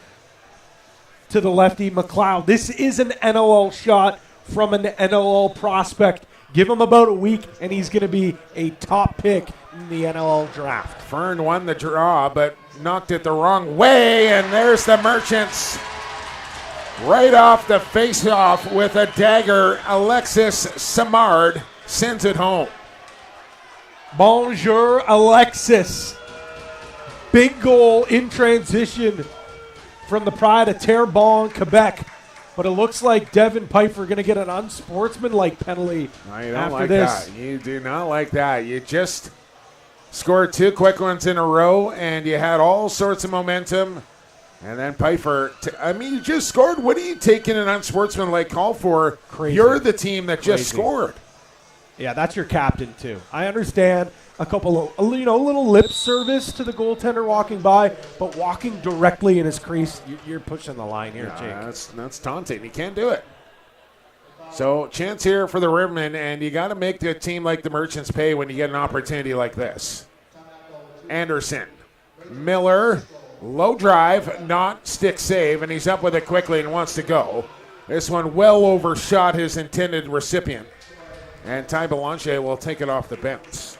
to the lefty, McLeod. This is an NLL shot from an NLL prospect. Give him about a week, and he's going to be a top pick in the NLL draft. Fern won the draw, but knocked it the wrong way, and there's the Merchants. Right off the face-off with a dagger, Alexis Samard sends it home. Bonjour, Alexis. Big goal in transition from the Pride of Terrebonne, Quebec. But it looks like Devin Pfeiffer going to get an unsportsmanlike penalty no, you don't after like this. That. You do not like that. You just scored 2 quick ones in a row, and you had all sorts of momentum. And then Pfeiffer, you just scored. What are you taking an unsportsmanlike call for? Crazy. You're the team that just scored. Yeah, that's your captain, too. I understand a couple of, little lip service to the goaltender walking by, but walking directly in his crease, you're pushing the line here, Jake. That's taunting. You can't do it. So, chance here for the Rivermen, and you got to make the team like the Merchants pay when you get an opportunity like this. Anderson. Miller, low drive, not stick save, and he's up with it quickly and wants to go. This one well overshot his intended recipient. And Ty Belanger will take it off the bench.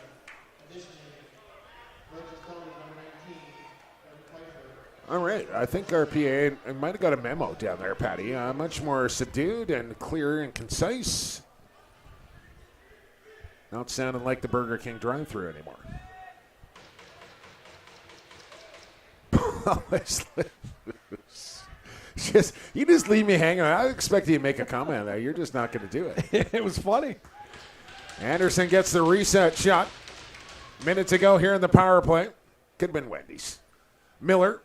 All right, I think our PA might have got a memo down there, Patty. Much more subdued and clear and concise. Not sounding like the Burger King drive-thru anymore. You just leave me hanging. I expect you to make a comment on that. You're just not going to do it. It was funny. Anderson gets the reset shot. Minutes ago here in the power play. Could have been Wendy's. Miller.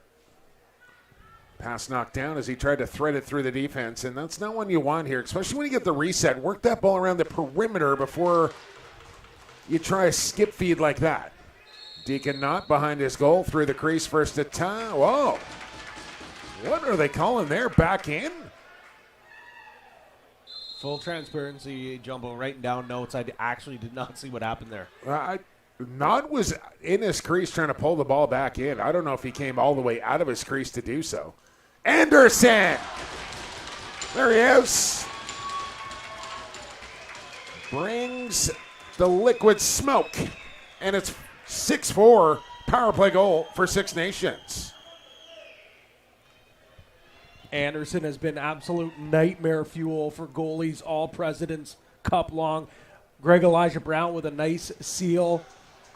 Pass knocked down as he tried to thread it through the defense, and that's not one you want here, especially when you get the reset. Work that ball around the perimeter before you try a skip feed like that. Deacon Knott behind his goal, through the crease, first to tie. Whoa. What are they calling there? Back in? Full transparency, Jumbo, writing down notes. I actually did not see what happened there. Knott was in his crease trying to pull the ball back in. I don't know if he came all the way out of his crease to do so. Anderson! There he is. Brings the liquid smoke. And it's 6-4 power play goal for Six Nations. Anderson has been absolute nightmare fuel for goalies all President's Cup long. Greg Elijah Brown with a nice seal.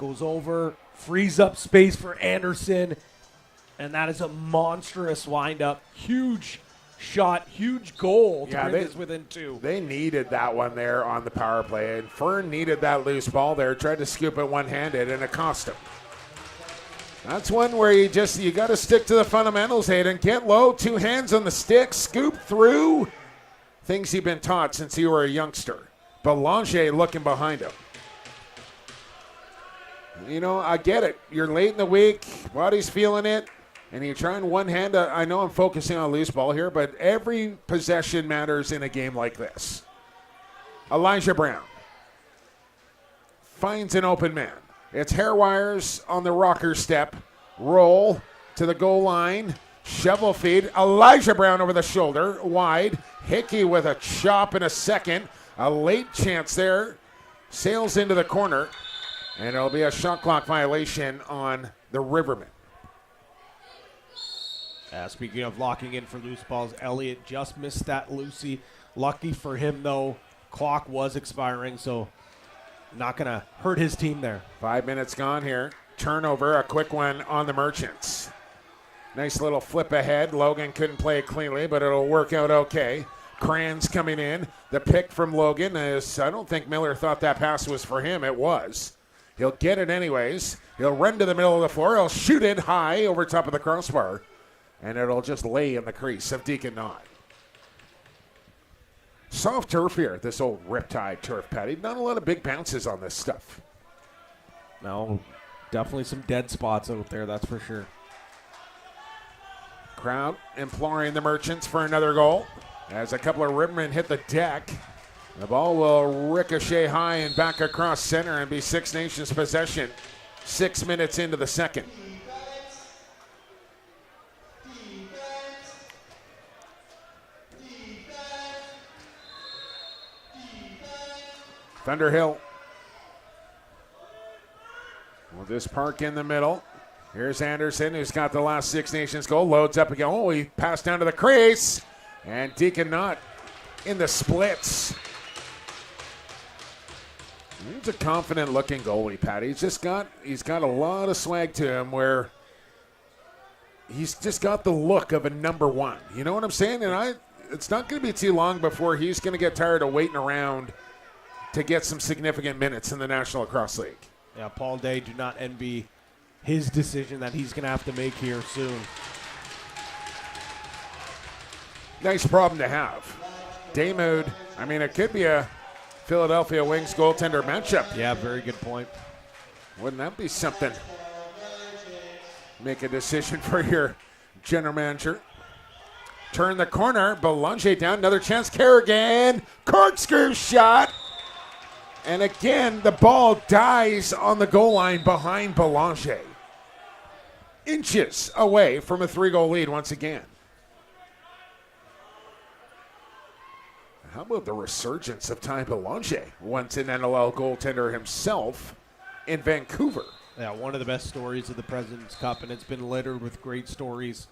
goes over, frees up space for Anderson, and that is a monstrous windup. Huge shot, huge goal to bring this within 2. They needed that one there on the power play, and Fern needed that loose ball there, tried to scoop it one-handed, and it cost him. That's one where you got to stick to the fundamentals, Hayden. Get low, 2 hands on the stick, scoop through. Things you've been taught since you were a youngster. Belanger looking behind him. You know, I get it. You're late in the week, body's feeling it, and you try and one hand. I know I'm focusing on loose ball here, but every possession matters in a game like this. Elijah Brown finds an open man. It's hair wires on the rocker step. Roll to the goal line. Shovel feed. Elijah Brown over the shoulder. Wide. Hickey with a chop in a second. A late chance there. Sails into the corner. And it'll be a shot clock violation on the Rivermen. Speaking of locking in for loose balls, Elliott just missed that loosey. Lucky for him, though, clock was expiring, so not going to hurt his team there. 5 minutes gone here. Turnover, a quick one on the Merchants. Nice little flip ahead. Logan couldn't play it cleanly, but it'll work out okay. Kranz coming in. The pick from Logan is, I don't think Miller thought that pass was for him. It was. He'll get it anyways. He'll run to the middle of the floor. He'll shoot it high over top of the crossbar. And it'll just lay in the crease of Deacon Knott. Soft turf here, this old Riptide turf, Patty. Not a lot of big bounces on this stuff. No, definitely some dead spots out there, that's for sure. Crowd imploring the Merchants for another goal. As a couple of Rivermen hit the deck, the ball will ricochet high and back across center and be Six Nations possession 6 minutes into the second. Thunderhill with this park in the middle. Here's Anderson, who's got the last Six Nations goal. Loads up again. Oh, he passed down to the crease. And Deacon Knott in the splits. He's a confident-looking goalie, Pat. He's got a lot of swag to him where he's just got the look of a number one. You know what I'm saying? And it's not going to be too long before he's going to get tired of waiting around to get some significant minutes in the National Lacrosse League. Yeah, Paul Day, do not envy his decision that he's going to have to make here soon. Nice problem to have. Daymood, I mean, it could be a Philadelphia Wings goaltender matchup. Yeah, very good point. Wouldn't that be something? Make a decision for your general manager. Turn the corner, Belanger down, another chance, Kerrigan, corkscrew shot. And again, the ball dies on the goal line behind Belanger. Inches away from a 3-goal lead once again. How about the resurgence of Ty Belanger, once an NLL goaltender himself in Vancouver? Yeah, one of the best stories of the President's Cup, and it's been littered with great stories.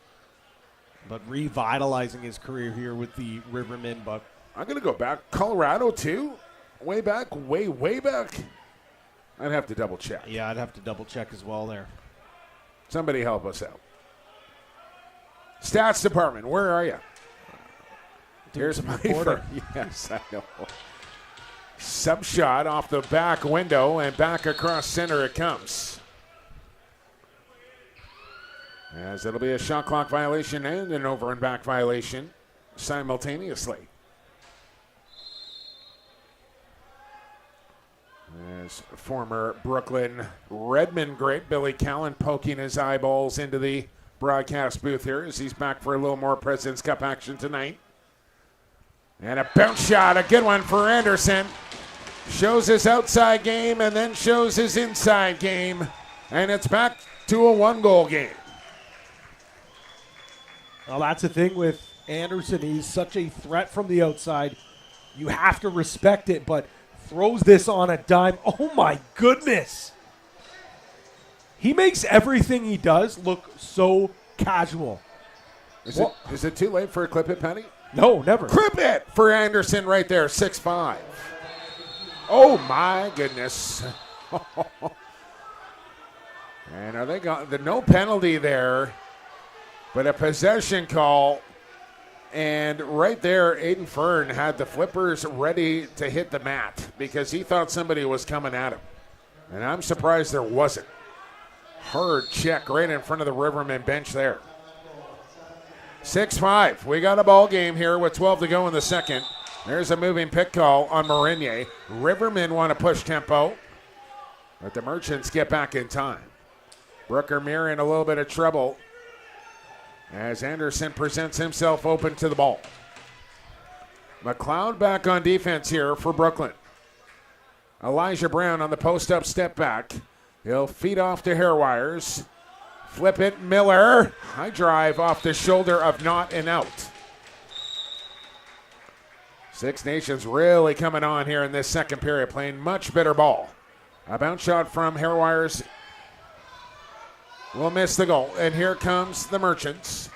But revitalizing his career here with the Rivermen. But I'm going to go back. Colorado, too? Way back? Way back? I'd have to double check. Yeah, I'd have to double check as well there. Somebody help us out. Stats department, where are you? Here's my reporter. Yes, I know. Sub shot off the back window and back across center it comes. As it'll be a shot clock violation and an over and back violation simultaneously. As former Brooklyn Redmond great Billy Callan poking his eyeballs into the broadcast booth here as he's back for a little more President's Cup action tonight. And a bounce shot, a good one for Anderson. Shows his outside game and then shows his inside game. And it's back to a 1-goal game. Well, that's the thing with Anderson. He's such a threat from the outside. You have to respect it, but throws this on a dime. Oh, my goodness. He makes everything he does look so casual. Is it too late for a clip it, Penny? No, never. Clip it for Anderson right there, 6'5". Oh, my goodness. And are they got the no penalty there, but a possession call. And right there, Aiden Fern had the flippers ready to hit the mat because he thought somebody was coming at him. And I'm surprised there wasn't. Hard check right in front of the Rivermen bench there. 6-5. We got a ball game here with 12 to go in the second. There's a moving pick call on Marinier. Rivermen want to push tempo, but the Merchants get back in time. Brooker Muir in a little bit of trouble as Anderson presents himself open to the ball. McLeod back on defense here for Brooklyn. Elijah Brown on the post-up step back. He'll feed off to Hairwires. Flip it, Miller. High drive off the shoulder of Knott and out. Six Nations really coming on here in this second period, playing much better ball. A bounce shot from Hairwires will miss the goal. And here comes the Merchants.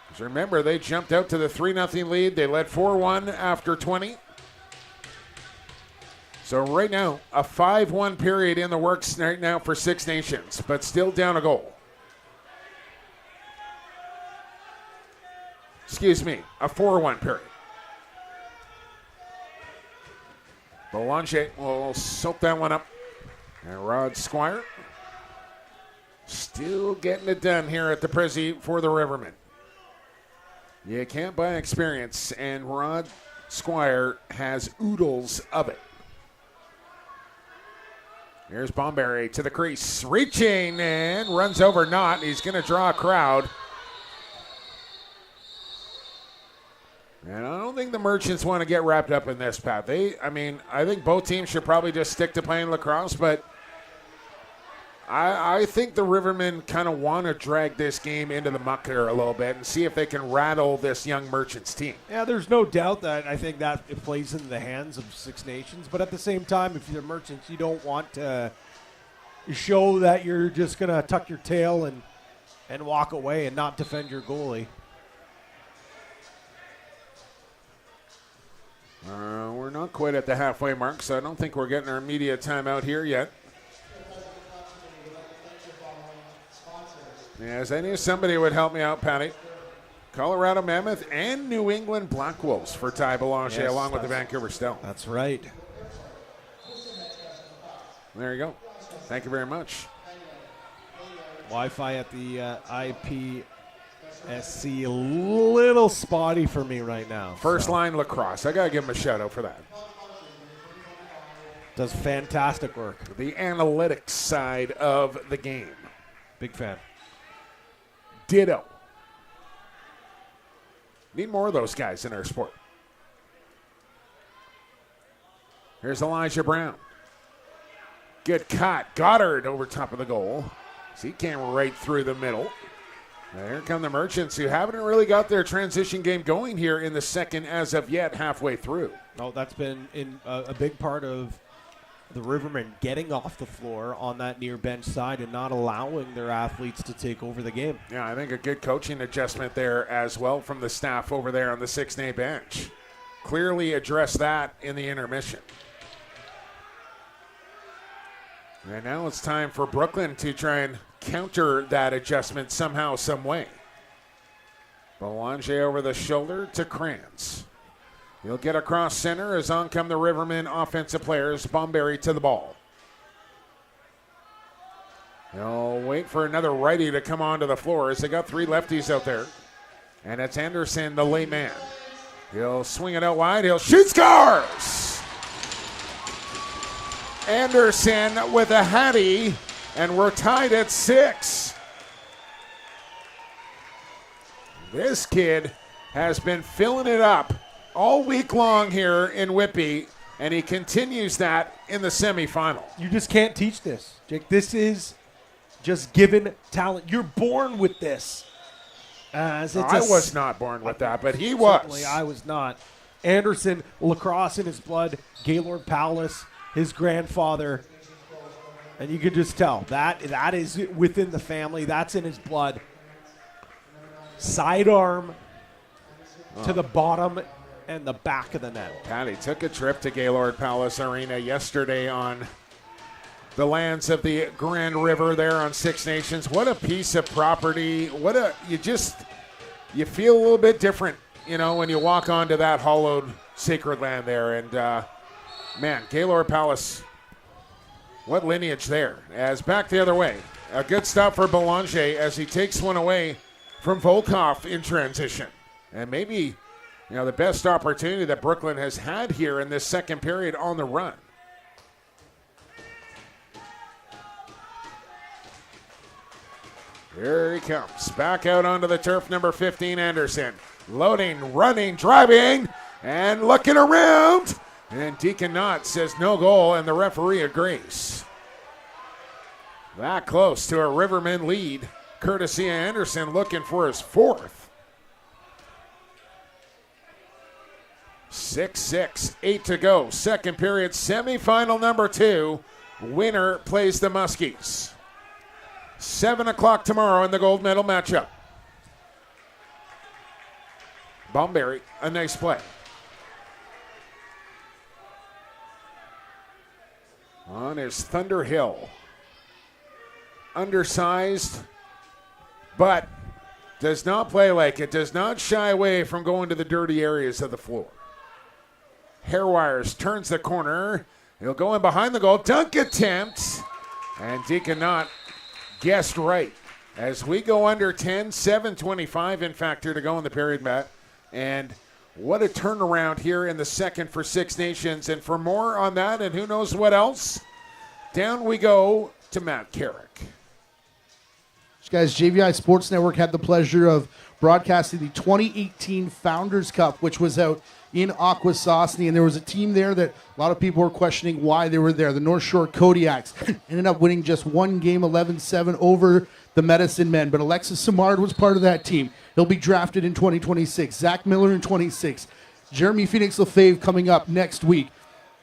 Just remember, they jumped out to the 3-0 lead. They led 4-1 after 20. So right now, a 5-1 period in the works right now for Six Nations, but still down a goal. Excuse me, a 4-1 period. Boulanger will soak that one up. And Rod Squire still getting it done here at the Prezi for the Rivermen. You can't buy experience, and Rod Squire has oodles of it. Here's Bomberry to the crease, reaching and runs over Knott. He's going to draw a crowd. And I don't think the Merchants want to get wrapped up in this, Pat. I think both teams should probably just stick to playing lacrosse, but I think the Rivermen kind of want to drag this game into the muck here a little bit and see if they can rattle this young Merchants team. Yeah, there's no doubt that I think that it plays into the hands of Six Nations. But at the same time, if you're the Merchants, you don't want to show that you're just going to tuck your tail and walk away and not defend your goalie. We're not quite at the halfway mark, so I don't think we're getting our media timeout here yet. Yes, I knew somebody would help me out, Patty. Colorado Mammoth and New England Black Wolves for Ty Belanger, Yes, along with the Vancouver Stone. That's right. There you go. Thank you very much. Wi-Fi at the IPSC a little spotty for me right now. First line lacrosse. I got to give him a shout out for that. Does fantastic work. The analytics side of the game. Big fan. Ditto. Need more of those guys in our sport. Here's Elijah Brown. Good cut. Goddard over top of the goal. So he came right through the middle. Now here come the Merchants, who haven't really got their transition game going here in the second as of yet, halfway through. No, that's been a big part of the Rivermen getting off the floor on that near bench side and not allowing their athletes to take over the game. Yeah, I think a good coaching adjustment there as well from the staff over there on the 6A bench. Clearly addressed that in the intermission. And now it's time for Brooklyn to try and counter that adjustment somehow, some way. Boulanger over the shoulder to Kranz. He'll get across center as on come the Rivermen offensive players. Bomberry to the ball. He'll wait for another righty to come onto the floor as they got three lefties out there. And it's Anderson, the late man. He'll swing it out wide. He'll shoot, scores! Anderson with a hattie, and we're tied at 6. This kid has been filling it up all week long here in Whitby, and he continues that in the semifinal. You just can't teach this, Jake. This is just given talent. You're born with this. I was not born with that, but he was. Certainly I was not. Anderson, lacrosse in his blood. Gaylord Palace, his grandfather. And you can just tell that is within the family. That's in his blood. Sidearm to the bottom and the back of the net. Patty took a trip to Gaylord Palace Arena yesterday on the lands of the Grand River there on Six Nations. What a piece of property. You feel a little bit different, when you walk onto that hallowed sacred land there. And, man, Gaylord Palace, what lineage there. As back the other way. A good stop for Belanger as he takes one away from Volkov in transition. And maybe, the best opportunity that Brooklyn has had here in this second period on the run. Here he comes. Back out onto the turf, number 15, Anderson. Loading, running, driving, and looking around. And Deacon Knott says no goal, and the referee agrees. That close to a Rivermen lead, courtesy of Anderson looking for his fourth. 6-6, 8 to go. Second period, semifinal number 2. Winner plays the Muskies. 7 o'clock tomorrow in the gold medal matchup. Bomberry, a nice play. On his Thunder Hill. Undersized, but does not play like it, does not shy away from going to the dirty areas of the floor. Hairwires turns the corner. He'll go in behind the goal. Dunk attempt. And Deacon Knott guessed right. As we go under 10, 7:25 in fact here to go in the period, Matt. And what a turnaround here in the second for Six Nations. And for more on that and who knows what else, down we go to Matt Carrick. Guys, JVI Sports Network had the pleasure of broadcasting the 2018 Founders Cup, which was out in Akwesasne, and there was a team there that a lot of people were questioning why they were there. The North Shore Kodiaks ended up winning just one game, 11-7 over the Medicine Men, but Alexis Simard was part of that team. He'll be drafted in 2026. Zach Miller in 26. Jeremy Phoenix Lefebvre coming up next week.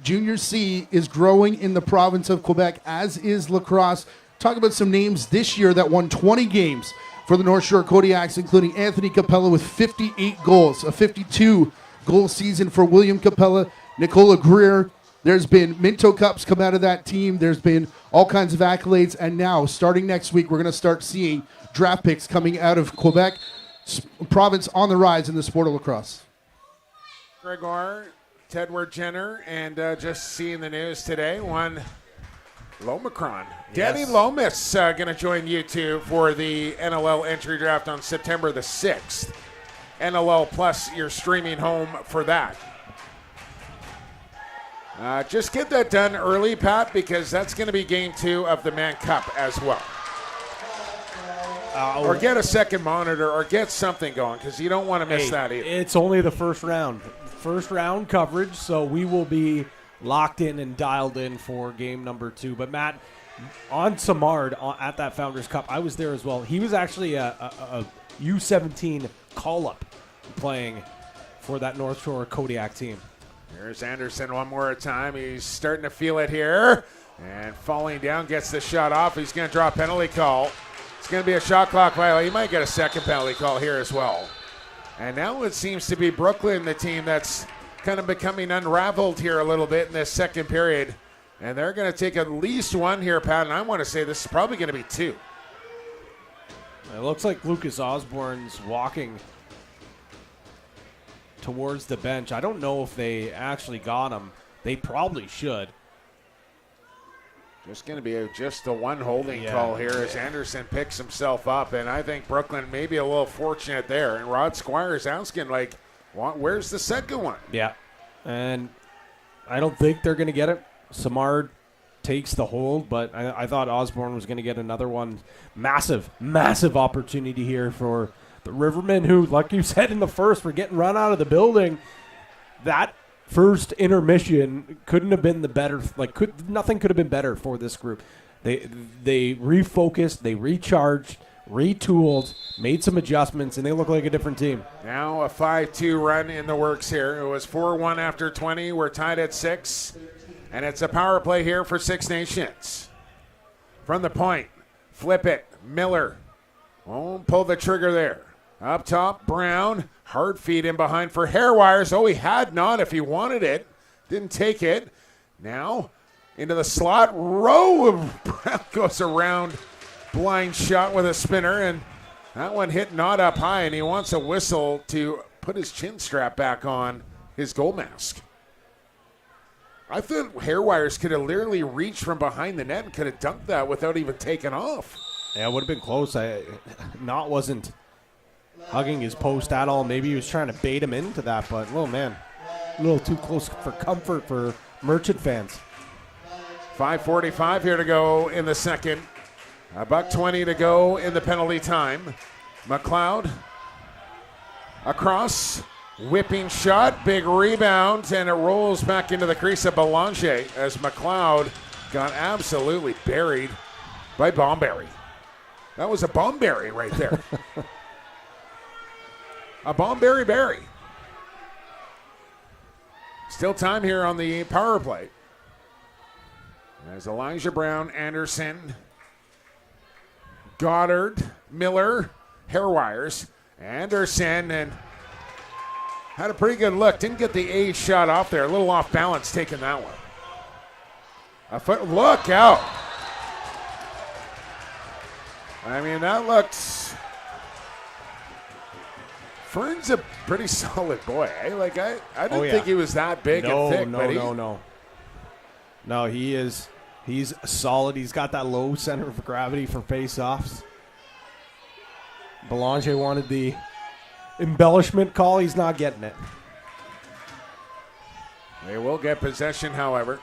Junior C is growing in the province of Quebec, as is lacrosse. Talk about some names this year that won 20 games for the North Shore Kodiaks, including Anthony Capella with 58 goals, a 52-goal season for William Capella, Nicola Greer. There's been Minto Cups come out of that team. There's been all kinds of accolades. And now, starting next week, we're going to start seeing draft picks coming out of Quebec province on the rise in the sport of lacrosse. Gregor, Tedward Jenner, and just seeing the news today, one Lomacron. Yes. Danny Lomas going to join you two for the NLL entry draft on September the 6th. NLL Plus, you're streaming home for that. Just get that done early, Pat, because that's going to be game 2 of the Mann Cup as well. Or get a second monitor or get something going because you don't want to miss that either. It's only the first round. First round coverage, so we will be locked in and dialed in for game number 2. But Matt, on Simard at that Founders Cup, I was there as well. He was actually a U17 call-up playing for that North Shore Kodiak team. Here's Anderson one more time. He's starting to feel it here. And falling down, gets the shot off. He's going to draw a penalty call. It's going to be a shot clock violation. He might get a second penalty call here as well. And now it seems to be Brooklyn, the team that's kind of becoming unraveled here a little bit in this second period. And they're going to take at least one here, Pat, and I want to say this is probably going to be 2. It looks like Lucas Osborne's walking towards the bench. I don't know if they actually got him. They probably should. Just going to be just the one holding call here as Anderson picks himself up. And I think Brooklyn may be a little fortunate there. And Rod Squire's asking, like, where's the second one? Yeah. And I don't think they're going to get it. Simard takes the hold, but I thought Osborne was going to get another one. Massive, massive opportunity here for the Rivermen, who, like you said in the first, were getting run out of the building. That first intermission couldn't have been the better. Nothing could have been better for this group. They refocused, they recharged, retooled, made some adjustments, and they look like a different team. Now a 5-2 run in the works here. It was 4-1 after 20. We're tied at 6. And it's a power play here for Six Nations. From the point, flip it, Miller. Won't pull the trigger there. Up top, Brown. Hard feed in behind for Hairwires. Oh, he had not if he wanted it. Didn't take it. Now, Into the slot. Row of Brown goes around. Blind shot with a spinner, and that one hit not up high, and he wants a whistle to put his chin strap back on his goal mask. I thought Hairwires could have literally reached from behind the net and could have dunked that without even taking off. Yeah, it would have been close. Knott wasn't hugging his post at all. Maybe he was trying to bait him into that, but, oh, man, a little too close for comfort for Merchant fans. 5:45 here to go in the second. $1:20 to go in the penalty time. McLeod across. Whipping shot, big rebound, and it rolls back into the crease of Belanger as McLeod got absolutely buried by Bomberry. That was a Bomberry right there. A Bomberry berry. Still time here on the power play. There's Elijah Brown, Anderson, Goddard, Miller, Hairwires, Anderson, and had a pretty good look. Didn't get the A shot off there. A little off balance taking that one. A foot. Look out. I mean, that looks. Fern's a pretty solid boy. Eh? Like I didn't think he was that big and thick. No, he is. He's solid. He's got that low center of gravity for face-offs. Belanger wanted the embellishment call. He's not getting it. They will get possession, however.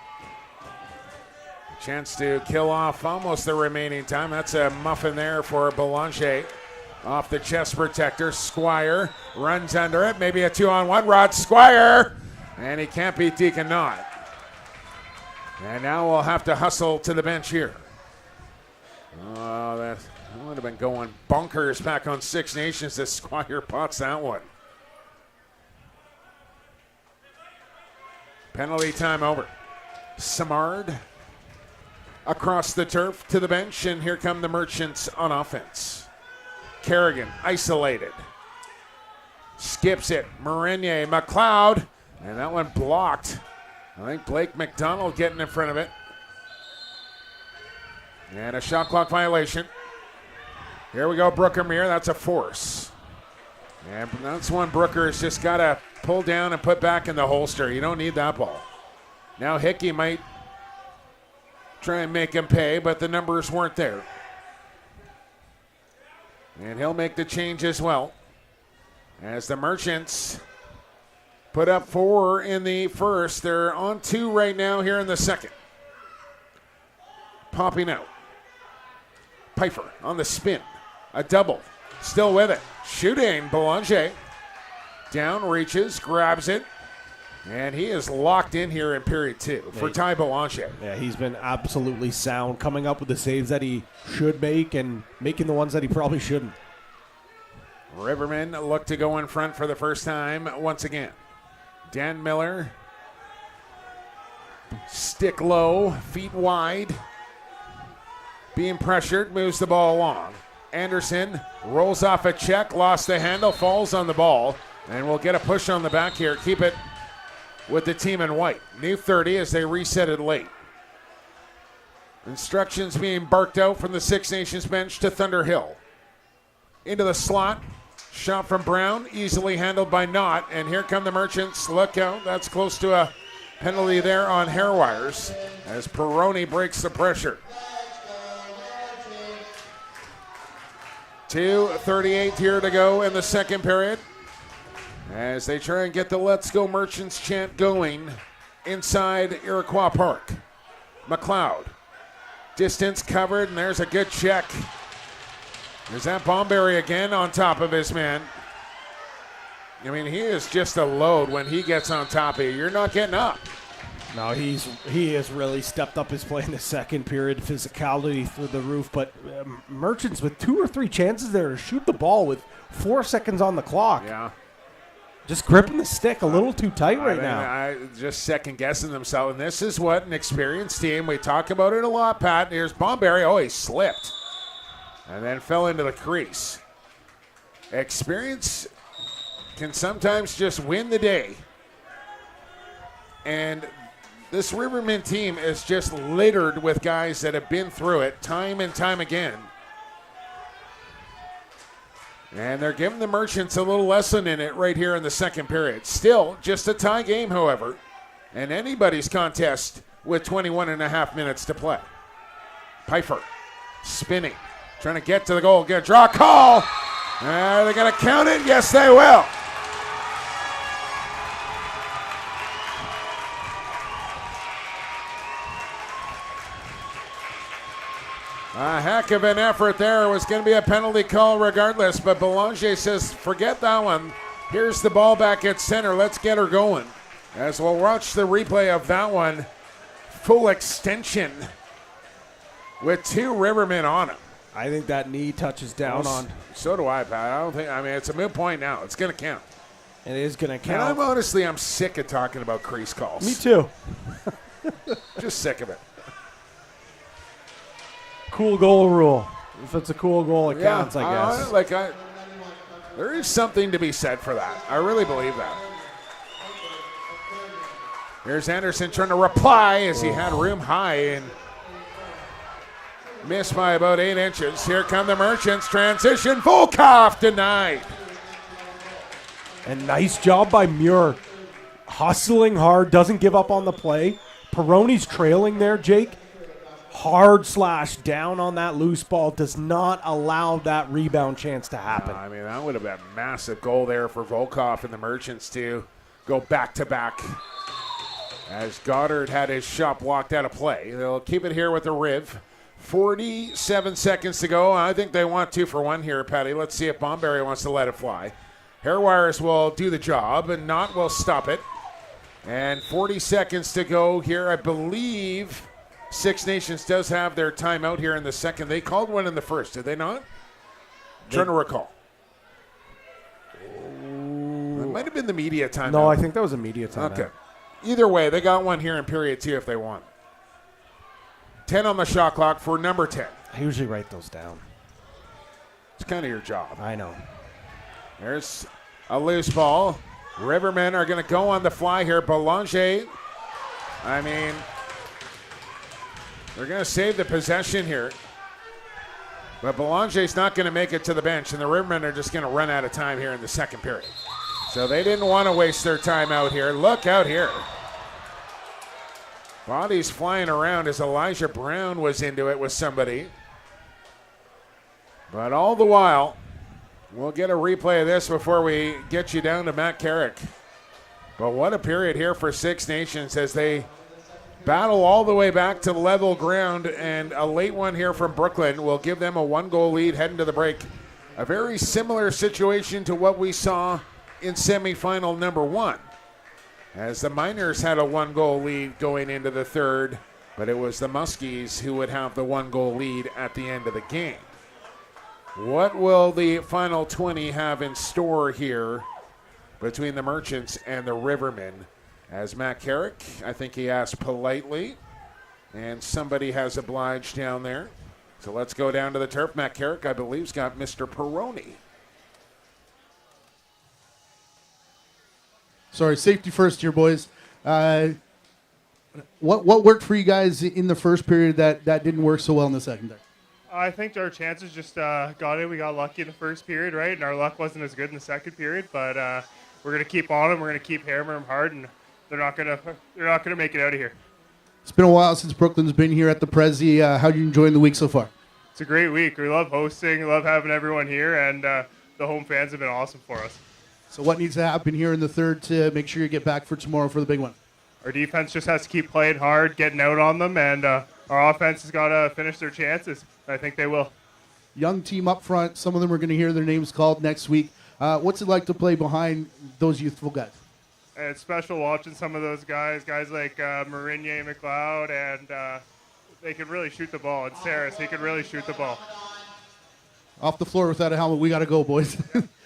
A chance to kill off almost the remaining time. That's a muffin there for Belanger. Off the chest protector. Squire runs under it. Maybe a 2-on-1. Rod Squire. And he can't beat Deacon Knott. And now we'll have to hustle to the bench here. Oh, that would have been going bunkers back on Six Nations as Squire pots that one. Penalty time over. Samard across the turf to the bench, and here come the Merchants on offense. Kerrigan isolated. Skips it. Marinier, McLeod, and that one blocked. I think Blake McDonald getting in front of it. And a shot clock violation. Here we go, Brookermere. That's a force. And that's one Brooker's just got to pull down and put back in the holster. You don't need that ball. Now Hickey might try and make him pay, but the numbers weren't there. And he'll make the change as well. As the Merchants put up 4 in the first. They're on 2 right now here in the second. Popping out. Pfeiffer on the spin. A double. Still with it. Shooting. Belanger. Down, reaches, grabs it. And he is locked in here in period 2 for Ty Belanger. Yeah, he's been absolutely sound, coming up with the saves that he should make and making the ones that he probably shouldn't. Rivermen look to go in front for the first time once again. Dan Miller, stick low, feet wide, being pressured, moves the ball along. Anderson rolls off a check, lost the handle, falls on the ball, and we'll get a push on the back here. Keep it with the team in white. New 30 as they reset it late. Instructions being barked out from the Six Nations bench to Thunderhill. Into the slot. Shot from Brown, easily handled by Knott, and here come the Merchants. Look out, that's close to a penalty there on Hairwires as Peroni breaks the pressure. 2:38 here to go in the second period as they try and get the Let's Go Merchants chant going inside Iroquois Park. McLeod, distance covered, and there's a good check. There's that Bomberry again on top of his man. I mean, he is just a load when he gets on top of you. You're not getting up. No, he has really stepped up his play in the second period. Physicality through the roof, but Merchants with 2 or 3 chances there to shoot the ball with 4 seconds on the clock. Yeah. Just gripping the stick a little too tight right now. I just second guessing themselves. And this is what an experienced team, we talk about it a lot, Pat. Here's Bomberry. Oh, he slipped. And then fell into the crease. Experience can sometimes just win the day. And this Rivermen team is just littered with guys that have been through it time and time again. And they're giving the Merchants a little lesson in it right here in the second period. Still, just a tie game, however, and anybody's contest with 21 and a half minutes to play. Pfeiffer spinning, trying to get to the goal, get a draw call. Are they going to count it? Yes, they will. A heck of an effort there. It was going to be a penalty call regardless, but Belanger says, forget that one. Here's the ball back at center. Let's get her going. As we'll watch the replay of that one, full extension with 2 Rivermen on him. I think that knee touches down on. So do I, Pat. It's a moot point now. It's going to count. It is going to And count. I'm sick of talking about crease calls. Me too. Just sick of it. Cool goal rule. If it's a cool goal, it counts, I guess. There is something to be said for that. I really believe that. Here's Anderson trying to reply as he had room high and missed by about 8 inches. Here come the Merchants. Transition. Volkov denied. And nice job by Muir. Hustling hard, doesn't give up on the play. Peroni's trailing there, Jake. Hard slash down on that loose ball, does not allow that rebound chance to happen. That would have been a massive goal there for Volkov and the Merchants to go back to back. As Goddard had his shot blocked out of play. They'll keep it here with the Riv. 47 seconds to go. I think they want 2 for 1 here, Patty. Let's see if Bomberry wants to let it fly. Hairwires will do the job, and Knott will stop it. And 40 seconds to go here. I believe Six Nations does have their timeout here in the second. They called one in the first, did they not? Trying to recall. It might have been the media timeout. No, I think that was a media timeout. Okay. Either way, they got one here in period 2 if they want. 10 on the shot clock for number 10. I usually write those down. It's kind of your job. I know. There's a loose ball. Rivermen are going to go on the fly here. Belanger, they're going to save the possession here. But Belanger's not going to make it to the bench, and the Rivermen are just going to run out of time here in the second period. So they didn't want to waste their time out here. Look out here. Bodies flying around as Elijah Brown was into it with somebody. But all the while, we'll get a replay of this before we get you down to Matt Carrick. But what a period here for Six Nations as they battle all the way back to level ground, and a late one here from Brooklin will give them a 1-goal lead heading to the break. A very similar situation to what we saw in semifinal number 1, as the Miners had a 1-goal lead going into the third, but it was the Muskies who would have the 1-goal lead at the end of the game. What will the final 20 have in store here between the Merchants and the Rivermen? As Matt Carrick, I think he asked politely, and somebody has obliged down there. So let's go down to the turf. Matt Carrick, I believe, has got Mr. Peroni. Sorry, safety first here, boys. What worked for you guys in the first period that didn't work so well in the second there? I think our chances just got it. We got lucky in the first period, right? And our luck wasn't as good in the second period. But we're going to keep on them. We're going to keep hammering them hard, and they're not going to make it out of here. It's been a while since Brooklyn's been here at the Prezi. How are you enjoying the week so far? It's a great week. We love hosting. We love having everyone here, and the home fans have been awesome for us. So what needs to happen here in the third to make sure you get back for tomorrow for the big one? Our defense just has to keep playing hard, getting out on them, and our offense has got to finish their chances. I think they will. Young team up front. Some of them are going to hear their names called next week. What's it like to play behind those youthful guys? It's special watching some of those guys like Marinier, McLeod, and they can really shoot the ball. And Saris, he can really shoot the ball. Off the floor without a helmet. We got to go, boys.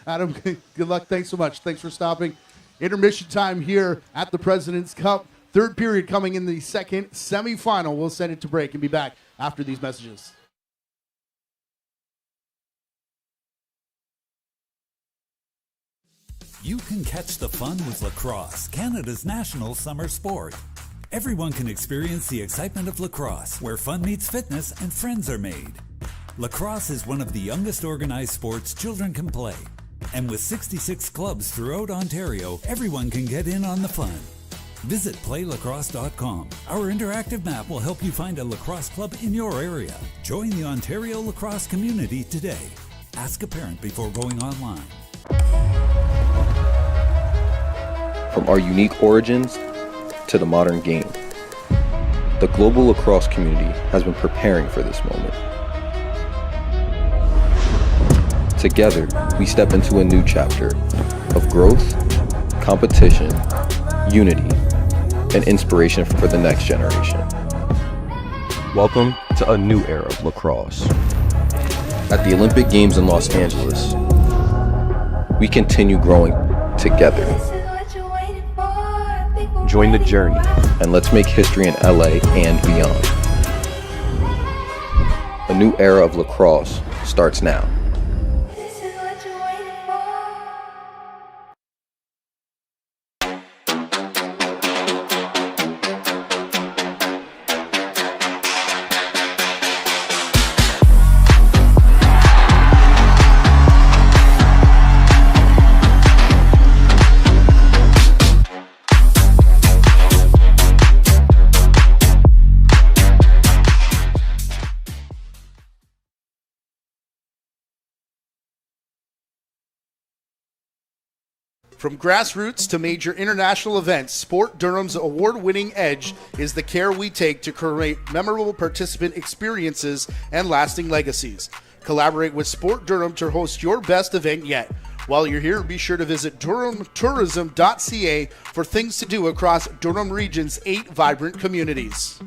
Adam, good luck. Thanks so much. Thanks for stopping. Intermission time here at the President's Cup. Third period coming in the second semifinal. We'll send it to break and be back after these messages. You can catch the fun with lacrosse, Canada's national summer sport. everyone can experience the excitement of lacrosse, where fun meets fitness and friends are made. Lacrosse is one of the youngest organized sports children can play. And with 66 clubs throughout Ontario, everyone can get in on the fun. Visit playlacrosse.com. Our interactive map will help you find a lacrosse club in your area. Join the Ontario lacrosse community today. Ask a parent before going online. From our unique origins to the modern game, the global lacrosse community has been preparing for this moment. Together, we step into a new chapter of growth, competition, unity, and inspiration for the next generation. Welcome to a new era of lacrosse. At the Olympic Games in Los Angeles, we continue growing together. Join the journey. And let's make history in LA and beyond. A new era of lacrosse starts now. From grassroots to major international events, Sport Durham's award-winning edge is the care we take to create memorable participant experiences and lasting legacies. Collaborate with Sport Durham to host your best event yet. While you're here, be sure to visit durhamtourism.ca for things to do across Durham Region's 8 vibrant communities.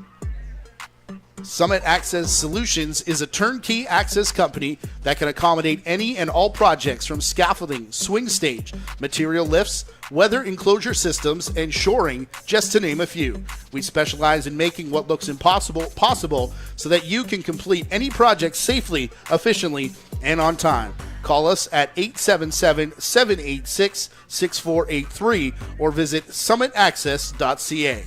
Summit Access Solutions is a turnkey access company that can accommodate any and all projects from scaffolding, swing stage, material lifts, weather enclosure systems, and shoring, just to name a few. We specialize in making what looks impossible possible so that you can complete any project safely, efficiently, and on time. Call us at 877-786-6483 or visit summitaccess.ca.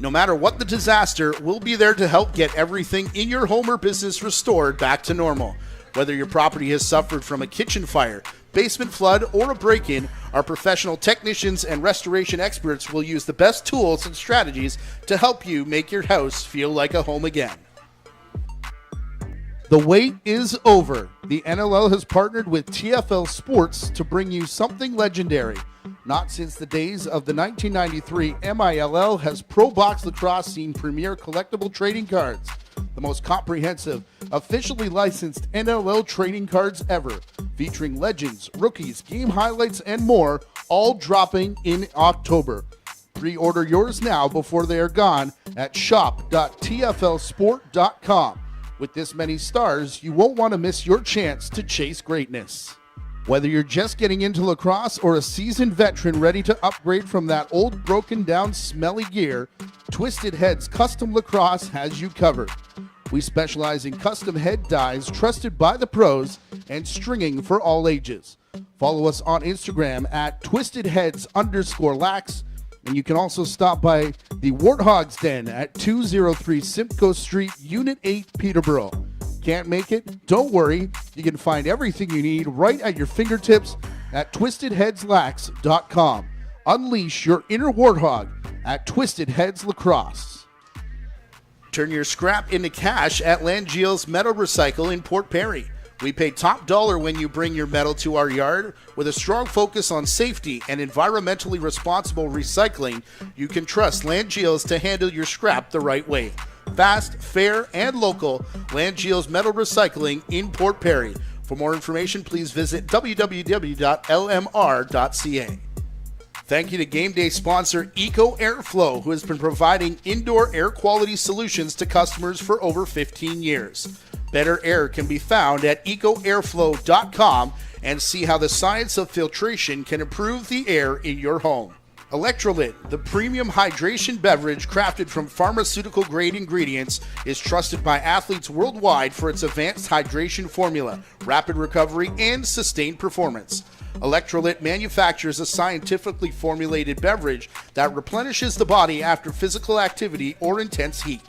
No matter what the disaster, we'll be there to help get everything in your home or business restored back to normal. Whether your property has suffered from a kitchen fire, basement flood, or a break-in, our professional technicians and restoration experts will use the best tools and strategies to help you make your house feel like a home again. The wait is over. The NLL has partnered with TFL Sports to bring you something legendary. Not since the days of the 1993 MILL has Pro Box Lacrosse seen premier collectible trading cards. The most comprehensive, officially licensed NLL trading cards ever, featuring legends, rookies, game highlights, and more, all dropping in October. Pre-order yours now before they are gone at shop.tflsport.com. With this many stars, you won't want to miss your chance to chase greatness. Whether you're just getting into lacrosse or a seasoned veteran ready to upgrade from that old broken down smelly gear, Twisted Heads Custom Lacrosse has you covered. We specialize in custom head dyes trusted by the pros and stringing for all ages. Follow us on Instagram at twistedheads_lax, and you can also stop by the Warthog's Den at 203 Simcoe Street, Unit 8, Peterborough. Can't make it? Don't worry. You can find everything you need right at your fingertips at twistedheadslax.com. Unleash your inner warthog at Twisted Heads Lacrosse. Turn your scrap into cash at Langeel's Metal Recycle in Port Perry. We pay top dollar when you bring your metal to our yard. With a strong focus on safety and environmentally responsible recycling, you can trust Langeel's to handle your scrap the right way. Fast, fair, and local, Langeel's Metal Recycling in Port Perry. For more information, please visit www.lmr.ca. Thank you to game day sponsor Eco Airflow, who has been providing indoor air quality solutions to customers for over 15 years. Better air can be found at ecoairflow.com and see how the science of filtration can improve the air in your home. Electrolyte, the premium hydration beverage crafted from pharmaceutical-grade ingredients, is trusted by athletes worldwide for its advanced hydration formula, rapid recovery, and sustained performance. Electrolyte manufactures a scientifically formulated beverage that replenishes the body after physical activity or intense heat.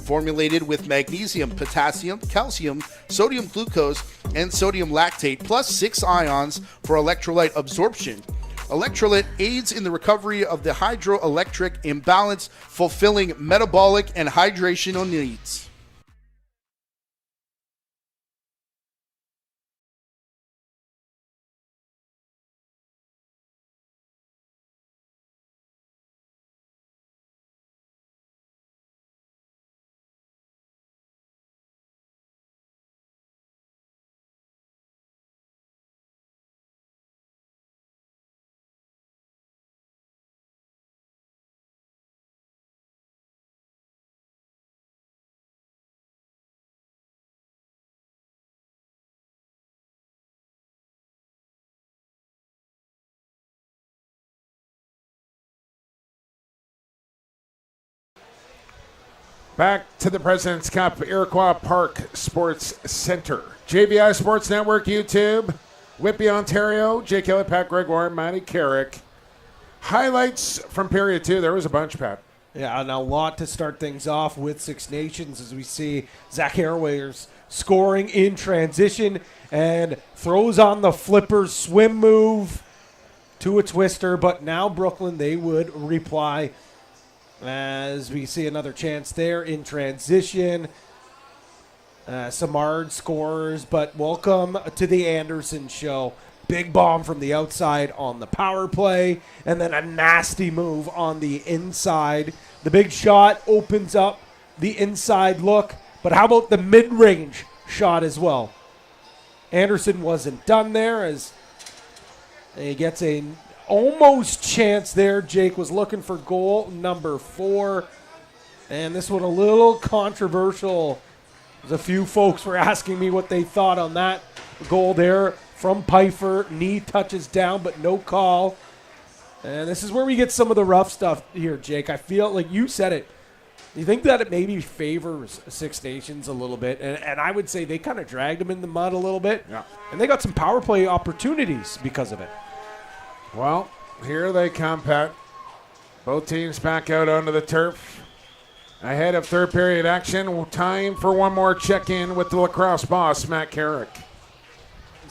Formulated with magnesium, potassium, calcium, sodium glucose, and sodium lactate, plus 6 ions for electrolyte absorption. Electrolyte aids in the recovery of the hydroelectric imbalance, fulfilling metabolic and hydrational needs. Back to the President's Cup, Iroquois Park Sports Centre. JVI Sports Network, YouTube, Whitby, Ontario. Jake Elliott, Pat Gregoire, Matty Carrick. Highlights from period 2. There was a bunch, Pat. Yeah, and a lot to start things off with Six Nations as we see Zach Harawayers scoring in transition and throws on the flipper swim move to a twister. But now Brooklyn, they would reply as we see another chance there in transition. Samard scores, but welcome to the Anderson show. Big bomb from the outside on the power play, and then a nasty move on the inside. The big shot opens up the inside look, but how about the mid-range shot as well? Anderson wasn't done there as he gets a almost chance there. Jake was looking for goal number 4, and this one a little controversial. There's a few folks were asking me what they thought on that goal there from Pfeiffer. Knee touches down, but no call. And this is where we get some of the rough stuff here, Jake. I feel like you said it. You think that it maybe favors Six Nations a little bit, and I would say they kind of dragged them in the mud a little bit. Yeah. And they got some power play opportunities because of it. Well, here they come, Pat. Both teams back out onto the turf. Ahead of third period action, time for one more check-in with the lacrosse boss, Matt Carrick.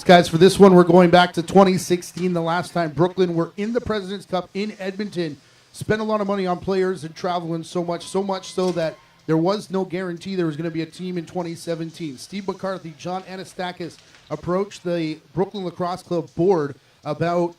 Guys, for this one, we're going back to 2016, the last time Brooklyn were in the President's Cup in Edmonton. Spent a lot of money on players and travel and so much so that there was no guarantee there was going to be a team in 2017. Steve McCarthy, John Anastakis approached the Brooklyn Lacrosse Club board about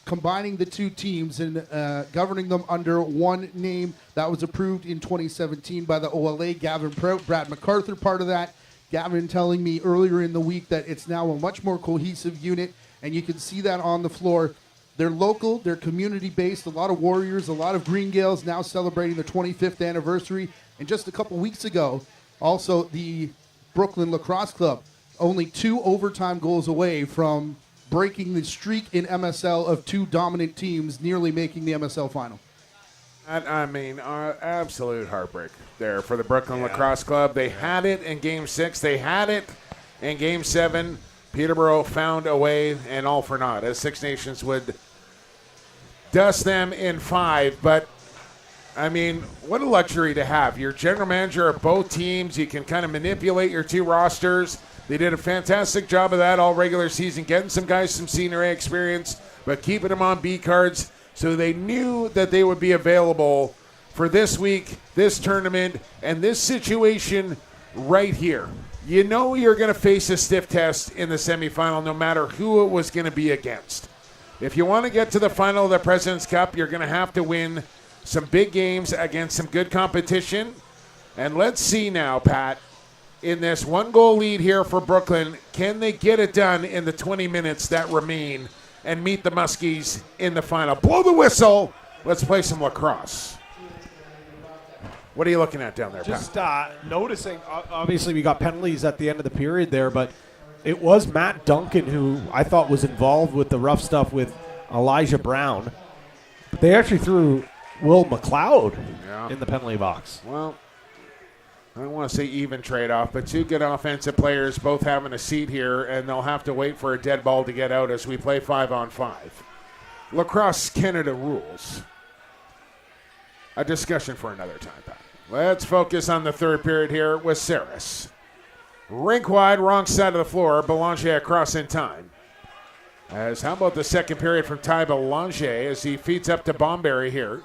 combining the two teams and governing them under one name. That was approved in 2017 by the OLA. Gavin Prout, Brad MacArthur, part of that. Gavin telling me earlier in the week that it's now a much more cohesive unit, and you can see that on the floor. They're local, they're community-based, a lot of Warriors, a lot of Green Gales now celebrating their 25th anniversary. And just a couple weeks ago, also the Brooklyn Lacrosse Club, only 2 overtime goals away from breaking the streak in MSL of 2 dominant teams, nearly making the MSL final. I mean, absolute heartbreak there for the Brooklyn Lacrosse Club. They had it in Game 6. They had it in Game 7. Peterborough found a way, and all for naught, as Six Nations would dust them in 5. But, I mean, what a luxury to have. You're general manager of both teams. You can kind of manipulate your 2 rosters. They did a fantastic job of that all regular season, getting some guys some senior A experience, but keeping them on B cards so they knew that they would be available for this week, this tournament, and this situation right here. You know you're going to face a stiff test in the semifinal no matter who it was going to be against. If you want to get to the final of the President's Cup, you're going to have to win some big games against some good competition. And let's see now, Pat, in this 1-goal lead here for Brooklyn, can they get it done in the 20 minutes that remain and meet the Muskies in the final? Blow the whistle. Let's play some lacrosse. What are you looking at down there, Pat? Just noticing, obviously we got penalties at the end of the period there, but it was Matt Duncan who I thought was involved with the rough stuff with Elijah Brown. But they actually threw Will McLeod in the penalty box. Well, I don't want to say even trade-off, but two good offensive players both having a seat here, and they'll have to wait for a dead ball to get out as we play 5-on-5. Lacrosse Canada rules. A discussion for another time, Pat. Let's focus on the third period here with Saris. Rink wide, wrong side of the floor. Belanger across in time. How about the second period from Ty Belanger as he feeds up to Bomberry here.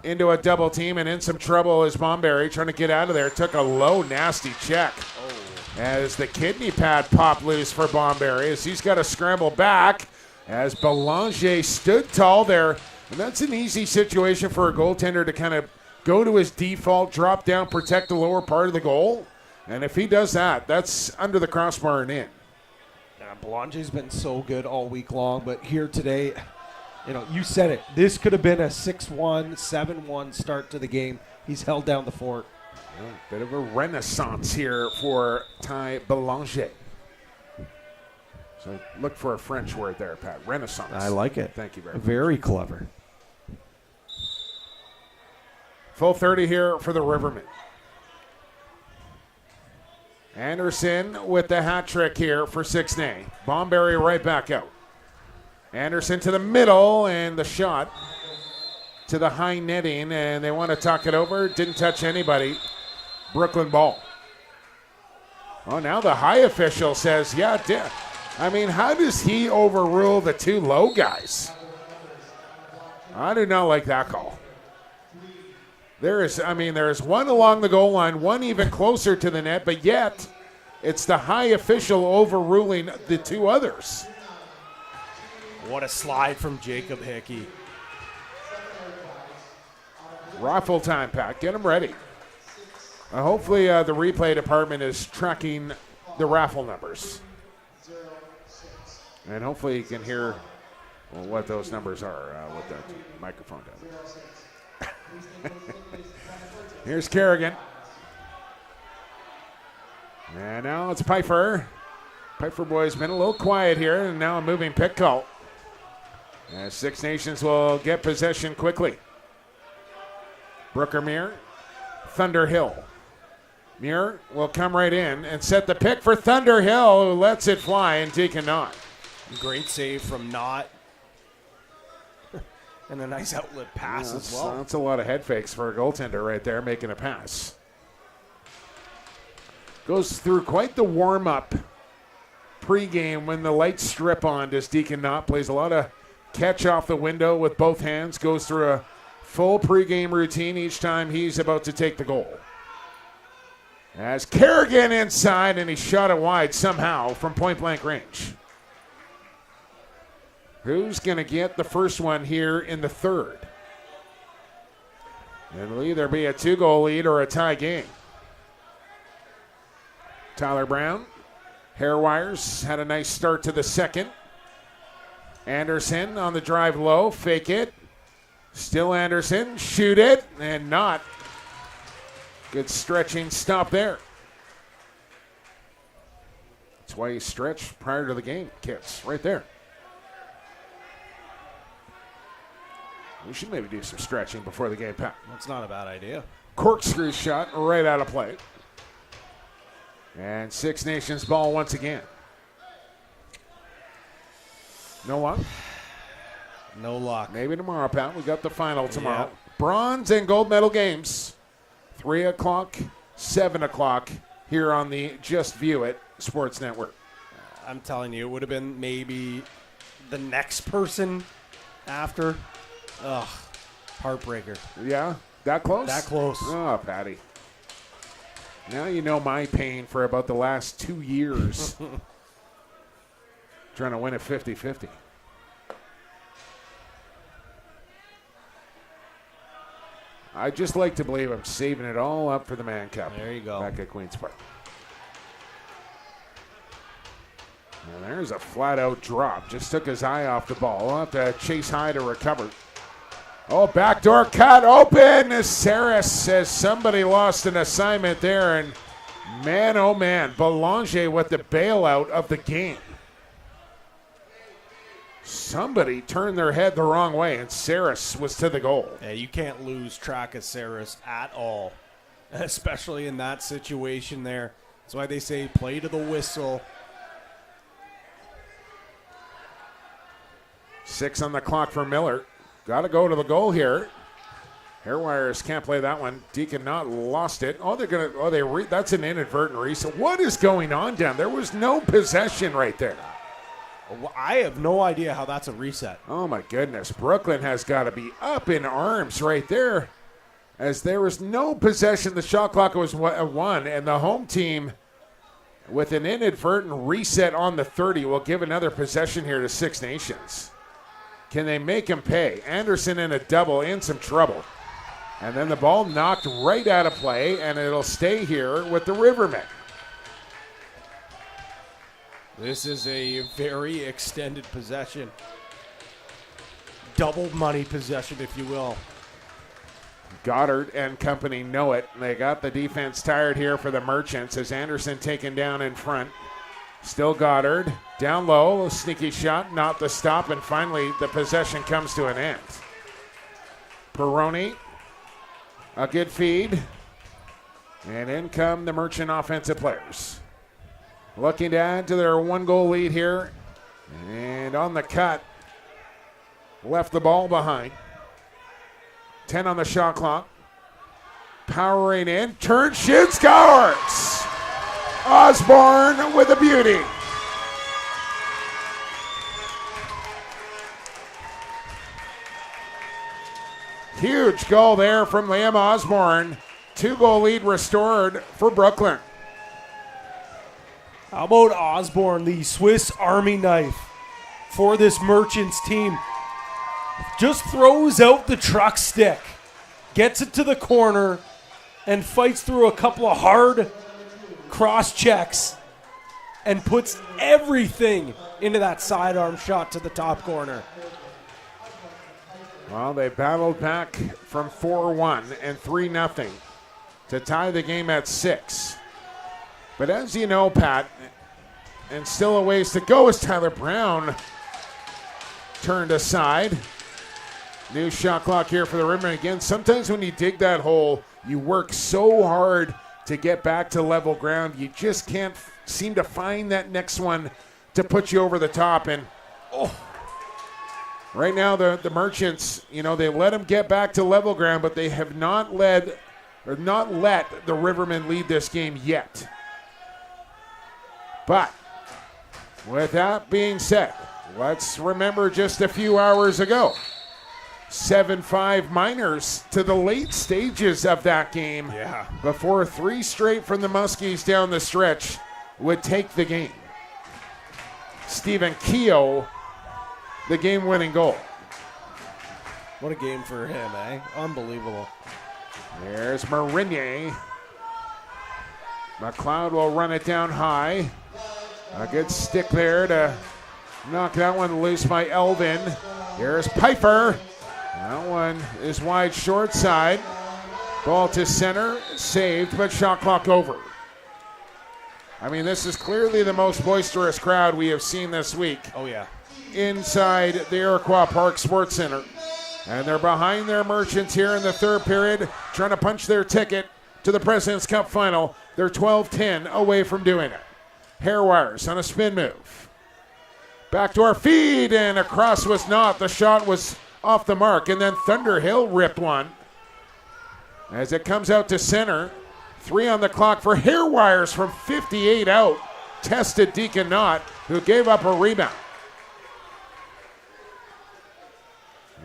Into a double team and in some trouble is Bomberry trying to get out of there. Took a low, nasty check. As the kidney pad popped loose for Bomberry as he's got to scramble back as Belanger stood tall there. And that's an easy situation for a goaltender to kind of go to his default, drop down, protect the lower part of the goal. And if he does that, that's under the crossbar and in. Belanger's been so good all week long, but here today, you said it. This could have been a 6-1, 7-1 start to the game. He's held down the fort. Bit of a renaissance here for Ty Belanger. So look for a French word there, Pat. Renaissance. I like it. Thank you very much. Very clever. Full 30 here for the Rivermen. Anderson with the hat trick here for 6-nay. Bomberry right back out. Anderson to the middle, and the shot to the high netting, and they want to tuck it over. Didn't touch anybody. Brooklyn ball. Oh, now the high official says, yeah, it did. I mean, how does he overrule the two low guys? I do not like that call. There's one along the goal line, one even closer to the net, but yet it's the high official overruling the two others. What a slide from Jacob Hickey. Raffle time, Pat. Get them ready. Hopefully the replay department is tracking the raffle numbers. And hopefully you can hear what those numbers are with the microphone down there. Here's Kerrigan. And now it's Pfeiffer. Pfeiffer boys been a little quiet here, and now a moving pick call. As Six Nations will get possession quickly. Brooker Muir, Thunderhill. Muir will come right in and set the pick for Thunderhill, who lets it fly, and Deacon Knott. Great save from Knott. And a nice outlet pass as well. That's a lot of head fakes for a goaltender right there, making a pass. Goes through quite the warm-up pregame when the lights strip on. Does Deacon Knott plays a lot of catch off the window with both hands. Goes through a full pregame routine each time he's about to take the goal. As Kerrigan inside, and he shot it wide somehow from point-blank range. Who's going to get the first one here in the third? It'll either be a 2-goal lead or a tie game. Tyler Brown, hair wires, had a nice start to the second. Anderson on the drive low, fake it. Still Anderson, shoot it, and not. Good stretching stop there. That's why you stretch prior to the game, kids, right there. We should maybe do some stretching before the game, Pat. That's not a bad idea. Corkscrew shot right out of play. And Six Nations ball once again. No luck? No luck. Maybe tomorrow, Pat. We got the final tomorrow. Yeah. Bronze and gold medal games. 3 o'clock, 7 o'clock here on the Just View It Sports Network. I'm telling you, it would have been maybe the next person after. Ugh, heartbreaker. Yeah? That close? That close. Oh, Patty. Now you know my pain for about the last 2 years. Trying to win it 50-50. I just like to believe I'm saving it all up for the Man Cup. There you go. Back at Queen's Park. And there's a flat-out drop. Just took his eye off the ball. We'll have to chase high to recover. Oh, backdoor cut open. Saris says somebody lost an assignment there. And man, oh man, Belanger with the bailout of the game. Somebody turned their head the wrong way, and Saris was to the goal. Yeah, you can't lose track of Saris at all. especially in that situation there. That's why they say play to the whistle. 6 on the clock for Miller. Got to go to the goal here. Hairwires can't play that one. Deacon not lost it. Oh, they're gonna. Oh, that's an inadvertent reset. What is going on down there? Was no possession right there. I have no idea how that's a reset. Oh my goodness, Brooklyn has got to be up in arms right there, as there was no possession. The shot clock was 1, and the home team, with an inadvertent reset on the 30, will give another possession here to Six Nations. Can they make him pay? Anderson in a double, in some trouble. And then the ball knocked right out of play, and it'll stay here with the Rivermen. This is a very extended possession. Double money possession, if you will. Goddard and company know it. They got the defense tired here for the Merchants as Anderson taken down in front. Still Goddard. Down low, a sneaky shot, not the stop, and finally the possession comes to an end. Peroni, a good feed. And in come the Merchant offensive players. Looking to add to their 1-goal lead here. And on the cut, left the ball behind. 10 on the shot clock. Powering in, turn, shoots, scores! Osborne with a beauty. Huge goal there from Liam Osborne. 2-goal lead restored for Brooklyn. How about Osborne, the Swiss Army knife for this Merchants team? Just throws out the truck stick, gets it to the corner, and fights through a couple of hard cross checks and puts everything into that sidearm shot to the top corner. Well, they battled back from 4-1 and 3-0 to tie the game at 6. But as you know, Pat, and still a ways to go as Tyler Brown turned aside. New shot clock here for the Rivermen. Again, sometimes when you dig that hole, you work so hard to get back to level ground. You just can't seem to find that next one to put you over the top. And right now the Merchants, they let them get back to level ground, but they have not let the Rivermen lead this game yet. But with that being said, let's remember just a few hours ago, 7-5 Miners to the late stages of that game. Yeah. Before 3 straight from the Muskies down the stretch would take the game. Stephen Keogh, the game-winning goal. What a game for him, eh? Unbelievable. There's Marinier. McLeod will run it down high. A good stick there to knock that one loose by Elvin. Here's Pfeiffer. That one is wide short side. Ball to center, saved, but shot clock over. I mean, this is clearly the most boisterous crowd we have seen this week. Oh, yeah. Inside the Iroquois Park Sports Centre. And they're behind their Merchants here in the third period, trying to punch their ticket to the President's Cup final. They're 12-10 away from doing it. Hairwires on a spin move. Backdoor feed, and across was not. The shot was off the mark, and then Thunderhill ripped one. As it comes out to center, 3 on the clock for Hairwires from 58 out. Tested Deacon Knott, who gave up a rebound.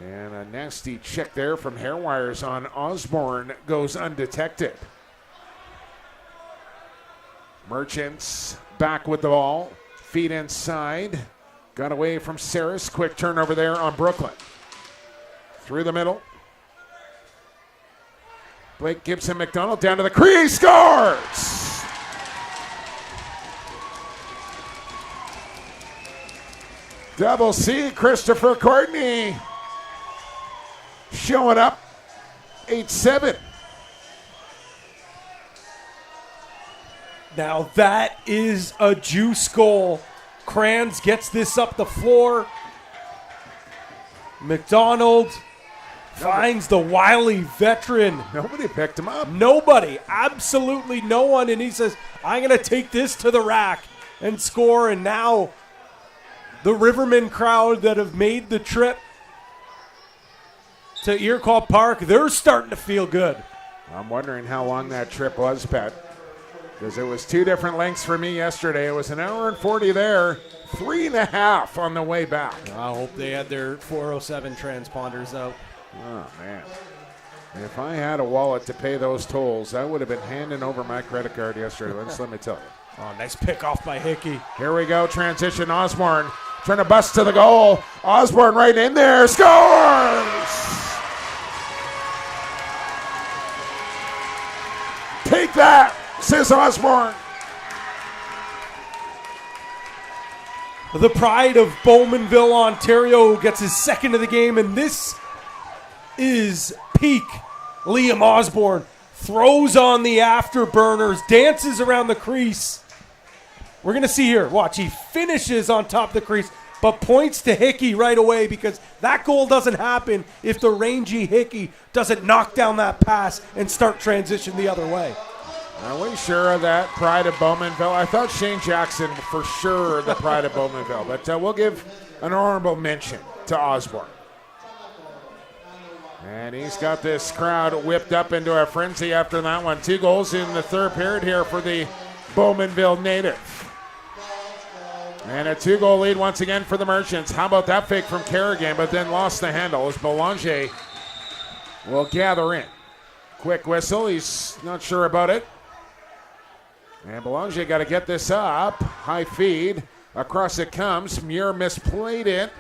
And a nasty check there from Hairwires on Osborne goes undetected. Merchants back with the ball. Feet inside. Got away from Saris. Quick turnover there on Brooklyn. Through the middle. Blake Gibson McDonald down to the crease. Scores! Double C, Christopher Courtney. Showing up. 8-7. Now that is a juice goal. Kranz gets this up the floor. McDonald finds the wily veteran. Nobody picked him up. Nobody, absolutely no one. And he says, I'm going to take this to the rack and score. And now the Rivermen crowd that have made the trip to Iroquois Park, they're starting to feel good. I'm wondering how long that trip was, Pat, because it was 2 different lengths for me yesterday. It was an hour and 40 there, 3.5 on the way back. I hope they had their 407 transponders out. Oh, man. If I had a wallet to pay those tolls, I would have been handing over my credit card yesterday. Let me tell you. Oh, nice pick off by Hickey. Here we go, transition. Osborne trying to bust to the goal. Osborne right in there, scores! Take that, says Osborne. The pride of Bowmanville, Ontario, gets his second of the game, and this is peak Liam Osborne. Throws on the afterburners, dances around the crease. We're going to see here, watch, he finishes on top of the crease, but points to Hickey right away because that goal doesn't happen if the rangy Hickey doesn't knock down that pass and start transition the other way. Are we sure of that, pride of Bowmanville? I thought Shane Jackson for sure the pride of Bowmanville, but we'll give an honorable mention to Osborne. And he's got this crowd whipped up into a frenzy after that one. 2 goals in the third period here for the Bowmanville native. And a 2-goal lead once again for the Merchants. How about that fake from Kerrigan, but then lost the handle as Belanger will gather in. Quick whistle, he's not sure about it. And Belanger got to get this up. High feed. Across it comes. Muir misplayed it.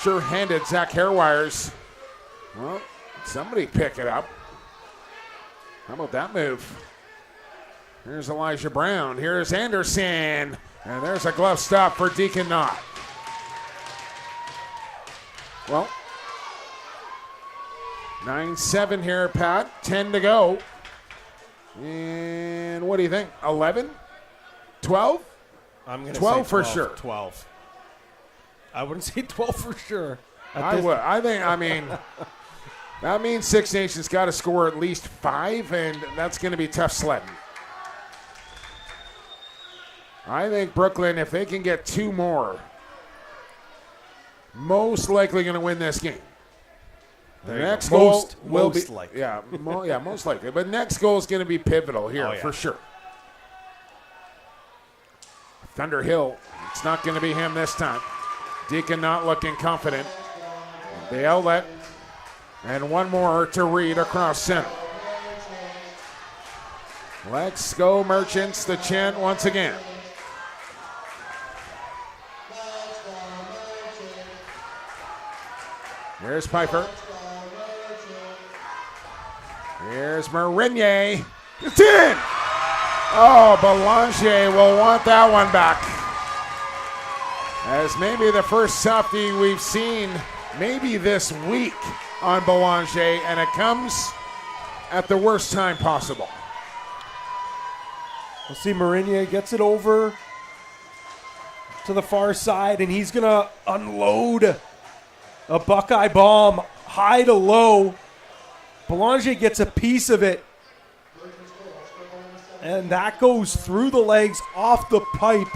Sure-handed Zach Hairwires. Well, somebody pick it up. How about that move? Here's Elijah Brown. Here's Anderson. And there's a glove stop for Deacon Knott. Well, 9-7 here, Pat. 10 to go. And what do you think? 11? 12? I'm going to 12 say for sure. 12. I wouldn't say 12 for sure. I would. I mean, that means Six Nations got to score at least 5, and that's going to be tough sledding. I think Brooklyn, if they can get 2 more, most likely going to win this game. The next goal will be likely. Most likely. But next goal is going to be pivotal here for sure. Thunder Hill, it's not going to be him this time. Deacon not looking confident. The outlet, and one more to Reed across center. Let's go Merchants, the chant once again. Here's Piper. Here's Marinier. It's in! Oh, Belanger will want that one back. As maybe the first softie we've seen maybe this week on Belanger, and it comes at the worst time possible. We'll see Marinier gets it over to the far side, and he's going to unload a Buckeye bomb high to low. Belanger gets a piece of it, and that goes through the legs, off the pipe,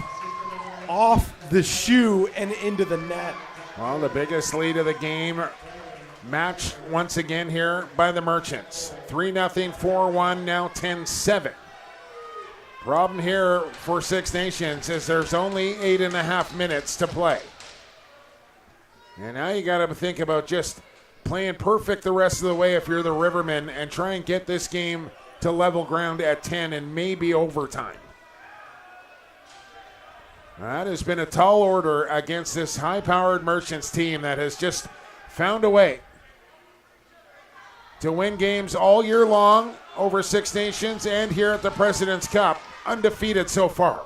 off the shoe, and into the net. Well, the biggest lead of the game matched once again here by the Merchants. 3-0, 4-1, now 10-7. Problem here for Six Nations is there's only 8.5 minutes to play. And now you got to think about just playing perfect the rest of the way if you're the Rivermen and try and get this game to level ground at 10 and maybe overtime. That has been a tall order against this high-powered Merchants team that has just found a way to win games all year long over Six Nations and here at the President's Cup, undefeated so far.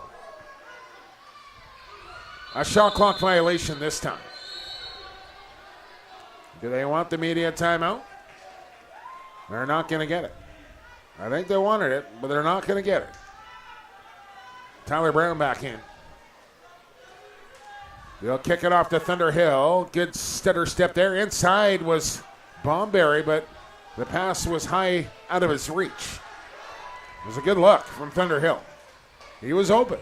A shot clock violation this time. Do they want the media timeout? They're not going to get it. I think they wanted it, but they're not going to get it. Tyler Brown back in. They'll kick it off to Thunderhill. Good stutter step there. Inside was Bomberry, but the pass was high out of his reach. It was a good look from Thunderhill. He was open.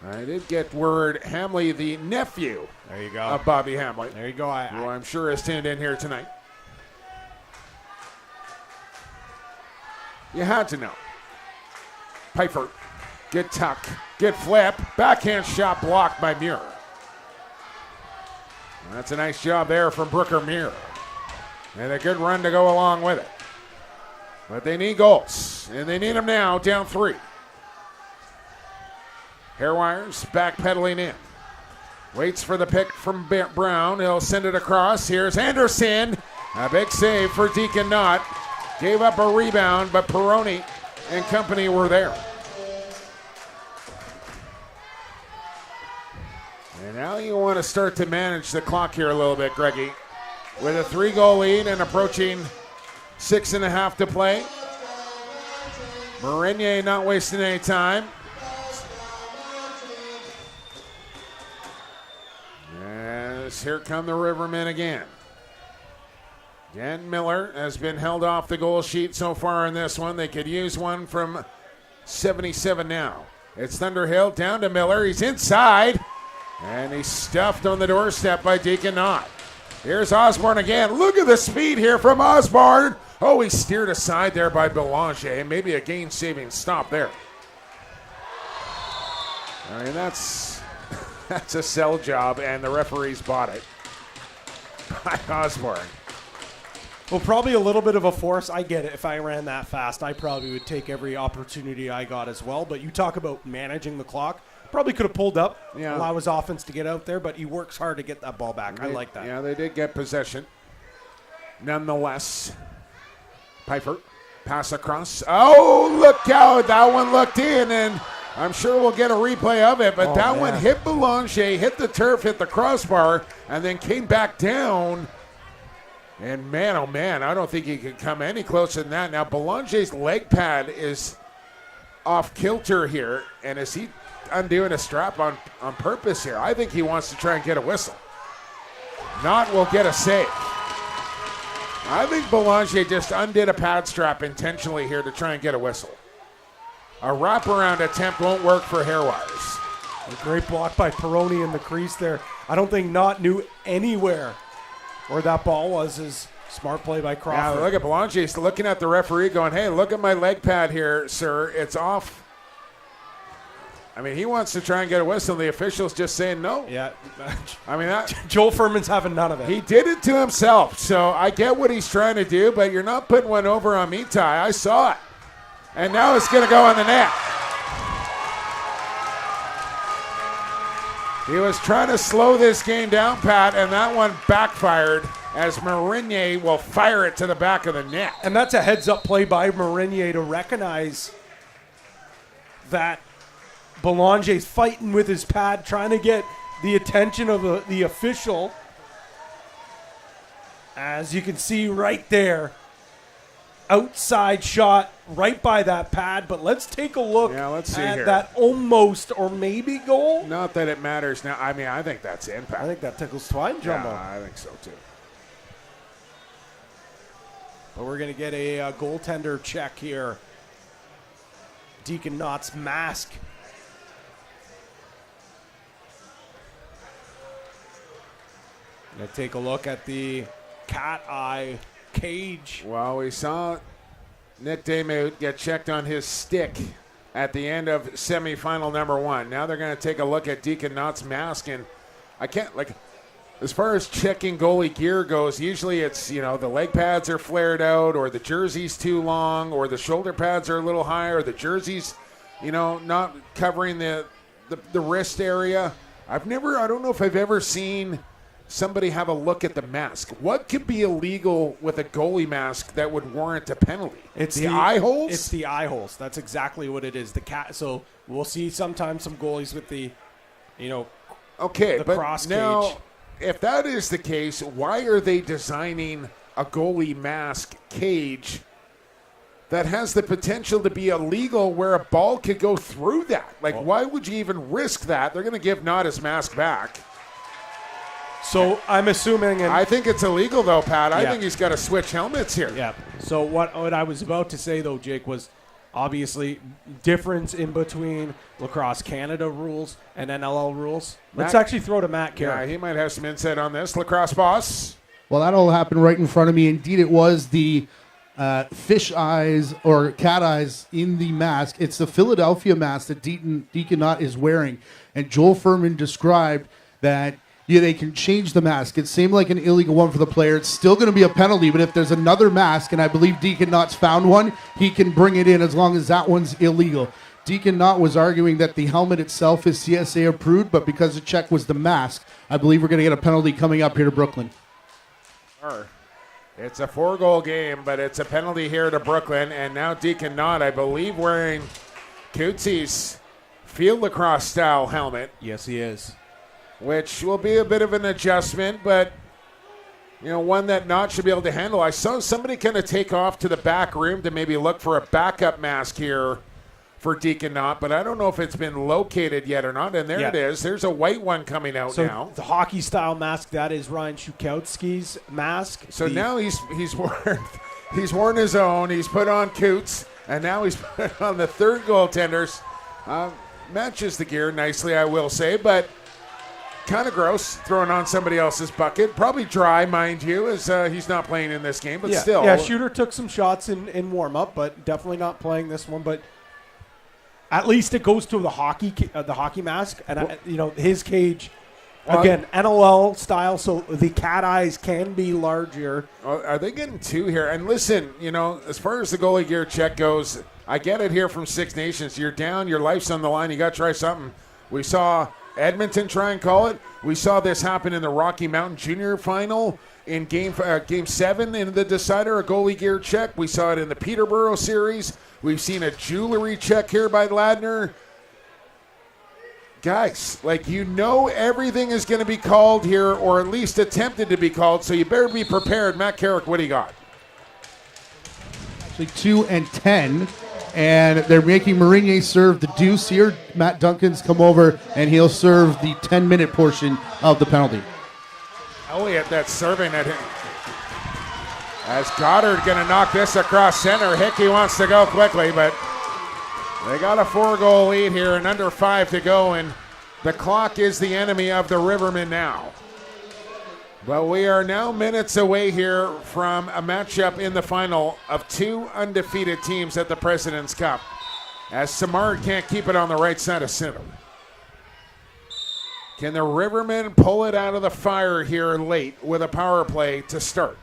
I did get word Hamley, the nephew There you go. of Bobby Hamley, There you go. who I'm sure is tuned in here tonight. You had to know. Pfeiffer, good tuck, good flip, backhand shot blocked by Muir. That's a nice job there from Brooker Muir. And a good run to go along with it. But they need goals, and they need them now, down 3. Hairwires backpedaling in. Waits for the pick from Brown. He'll send it across. Here's Anderson. A big save for Deacon Knott. Gave up a rebound, but Peroni and company were there. And now you want to start to manage the clock here a little bit, Greggy. With a 3-goal lead and approaching 6.5 to play. Marinier not wasting any time. As here come the Rivermen again. Dan Miller has been held off the goal sheet so far in this one. They could use one from 77 now. It's Thunderhill down to Miller. He's inside. And he's stuffed on the doorstep by Deacon Knott. Here's Osborne again. Look at the speed here from Osborne. Oh, he steered aside there by Belanger. Maybe a game-saving stop there. I mean, that's a sell job, and the referees bought it by Osborne. Well, probably a little bit of a force. I get it. If I ran that fast, I probably would take every opportunity I got as well. But you talk about managing the clock. Probably could have pulled up, allow his offense to get out there, but he works hard to get that ball back. I like that. Yeah, they did get possession. Nonetheless, Pfeiffer, pass across. Oh, look out. That one looked in, and I'm sure we'll get a replay of it, but one hit Belanger, hit the turf, hit the crossbar, and then came back down. And man, oh man, I don't think he could come any closer than that. Now, Belanger's leg pad is off kilter here, and is he undoing a strap on purpose here? I think he wants to try and get a whistle. Knott will get a save. I think Belanger just undid a pad strap intentionally here to try and get a whistle. A wraparound attempt won't work for Hairwires. A great block by Peroni in the crease there. I don't think Knott knew anywhere where that ball was. His smart play by Crawford. Yeah, look at Belanger. He's looking at the referee going, hey, look at my leg pad here, sir. It's off. I mean, he wants to try and get a whistle. The official's just saying no. Yeah. I mean, that Joel Furman's having none of it. He did it to himself, so I get what he's trying to do, but you're not putting one over on me, Ty. I saw it. And now it's going to go on the net. He was trying to slow this game down, Pat, and that one backfired as Marinier will fire it to the back of the net. And that's a heads-up play by Marinier to recognize that Belanger's fighting with his pad, trying to get the attention of the official. As you can see right there, outside shot right by that pad. But let's take a look let's see at here. that almost or maybe goal. Not that it matters now. I mean, I think that's in, Pat. I think that tickles twine, Jumbo. Yeah, I think so, too. But we're going to get a goaltender check here. Deacon Knott's mask. Going to take a look at the cat eye cage. Well, we saw Nick Demuth get checked on his stick at the end of semifinal number 1. Now they're going to take a look at Deacon Knott's mask, and I can't, as far as checking goalie gear goes, usually it's, the leg pads are flared out, or the jersey's too long, or the shoulder pads are a little high, or the jersey's, not covering the wrist area. I don't know if I've ever seen somebody have a look at the mask. What could be illegal with a goalie mask that would warrant a penalty? It's the eye holes? It's the eye holes. That's exactly what it is. So we'll see sometimes some goalies with the, okay, the but cross now, cage. If that is the case, why are they designing a goalie mask cage that has the potential to be illegal where a ball could go through that? Like, why would you even risk that? They're going to give Knott his mask back. So I'm assuming. I think it's illegal, though, Pat. I Yeah. think he's got to switch helmets here. Yeah. So what I was about to say, though, Jake, was obviously difference in between Lacrosse Canada rules and NLL rules. Let's actually throw to Matt Carey. Yeah, he might have some insight on this. Lacrosse boss. Well, that all happened right in front of me. Indeed, it was the fish eyes or cat eyes in the mask. It's the Philadelphia mask that Deacon Knott is wearing. And Joel Furman described that they can change the mask. It seemed like an illegal one for the player. It's still going to be a penalty, but if there's another mask, and I believe Deacon Knott's found one, he can bring it in as long as that one's illegal. Deacon Knott was arguing that the helmet itself is CSA approved, but because the check was the mask, I believe we're going to get a penalty coming up here to Brooklyn. It's a 4-goal game, but it's a penalty here to Brooklyn. And now Deacon Knott, I believe, wearing Cootsy's field lacrosse style helmet. Yes, he is. Which will be a bit of an adjustment, but one that Knott should be able to handle. I saw somebody kind of take off to the back room to maybe look for a backup mask here for Deacon Knott, but I don't know if it's been located yet or not. And there it is. There's a white one coming out now. The hockey style mask, that is Ryan Shukowski's mask. So now he's worn his own. He's put on Coots, and now he's put on the third goaltender's. Matches the gear nicely, I will say, but kind of gross throwing on somebody else's bucket. Probably dry, mind you, as he's not playing in this game, but still. Yeah, Shooter took some shots in warm-up, but definitely not playing this one. But at least it goes to the hockey mask, and his cage, again, NLL style, so the cat eyes can be larger. Are they getting two here? And listen, as far as the goalie gear check goes, I get it here from Six Nations. You're down, your life's on the line, you got to try something. We saw Edmonton try and call it. We saw this happen in the Rocky Mountain Junior Final in Game 7 in the decider, a goalie gear check. We saw it in the Peterborough Series. We've seen a jewelry check here by Ladner. Guys, everything is going to be called here, or at least attempted to be called, so you better be prepared. Matt Carrick, what do you got? Actually 2 and 10. And they're making Marinier serve the deuce here. Matt Duncan's come over, and he'll serve the 10-minute portion of the penalty. Elliott, that's serving at him. As Goddard going to knock this across center. Hickey wants to go quickly, but they got a 4-goal lead here and under 5 to go, and the clock is the enemy of the Rivermen now. But we are now minutes away here from a matchup in the final of 2 undefeated teams at the President's Cup, as Samard can't keep it on the right side of center. Can the Rivermen pull it out of the fire here late with a power play to start?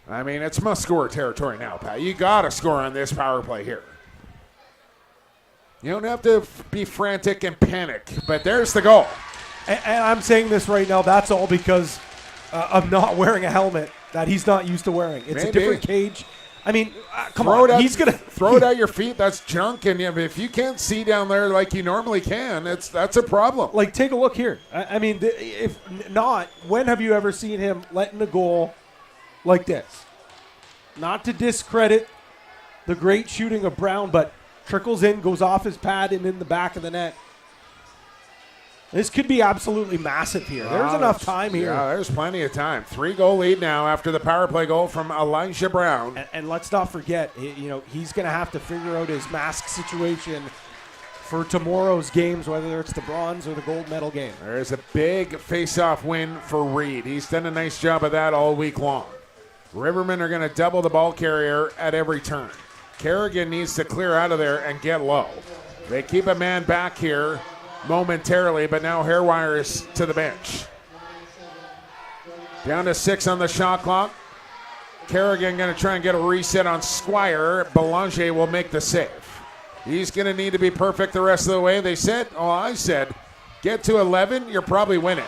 I mean, it's must-score territory now, Pat. You got to score on this power play here. You don't have to be frantic and panic, but there's the goal. And I'm saying this right now, that's all because of not wearing a helmet that he's not used to wearing. It's a different cage. I mean, come on. He's going to throw it at your feet. That's junk. And if you can't see down there like you normally can, that's a problem. Like, take a look here. I mean, if not, when have you ever seen him letting a goal like this? Not to discredit the great shooting of Brown, but trickles in, goes off his pad and in the back of the net. This could be absolutely massive here. There's enough time here. Yeah, there's plenty of time. 3-goal lead now after the power play goal from Elijah Brown. And let's not forget, he's going to have to figure out his mask situation for tomorrow's games, whether it's the bronze or the gold medal game. There's a big face-off win for Reed. He's done a nice job of that all week long. Rivermen are going to double the ball carrier at every turn. Kerrigan needs to clear out of there and get low. They keep a man back here momentarily, but now Hairwire is to the bench. Down to 6 on the shot clock. Kerrigan going to try and get a reset on Squire. Belanger will make the save. He's going to need to be perfect the rest of the way. I said, get to 11, you're probably winning.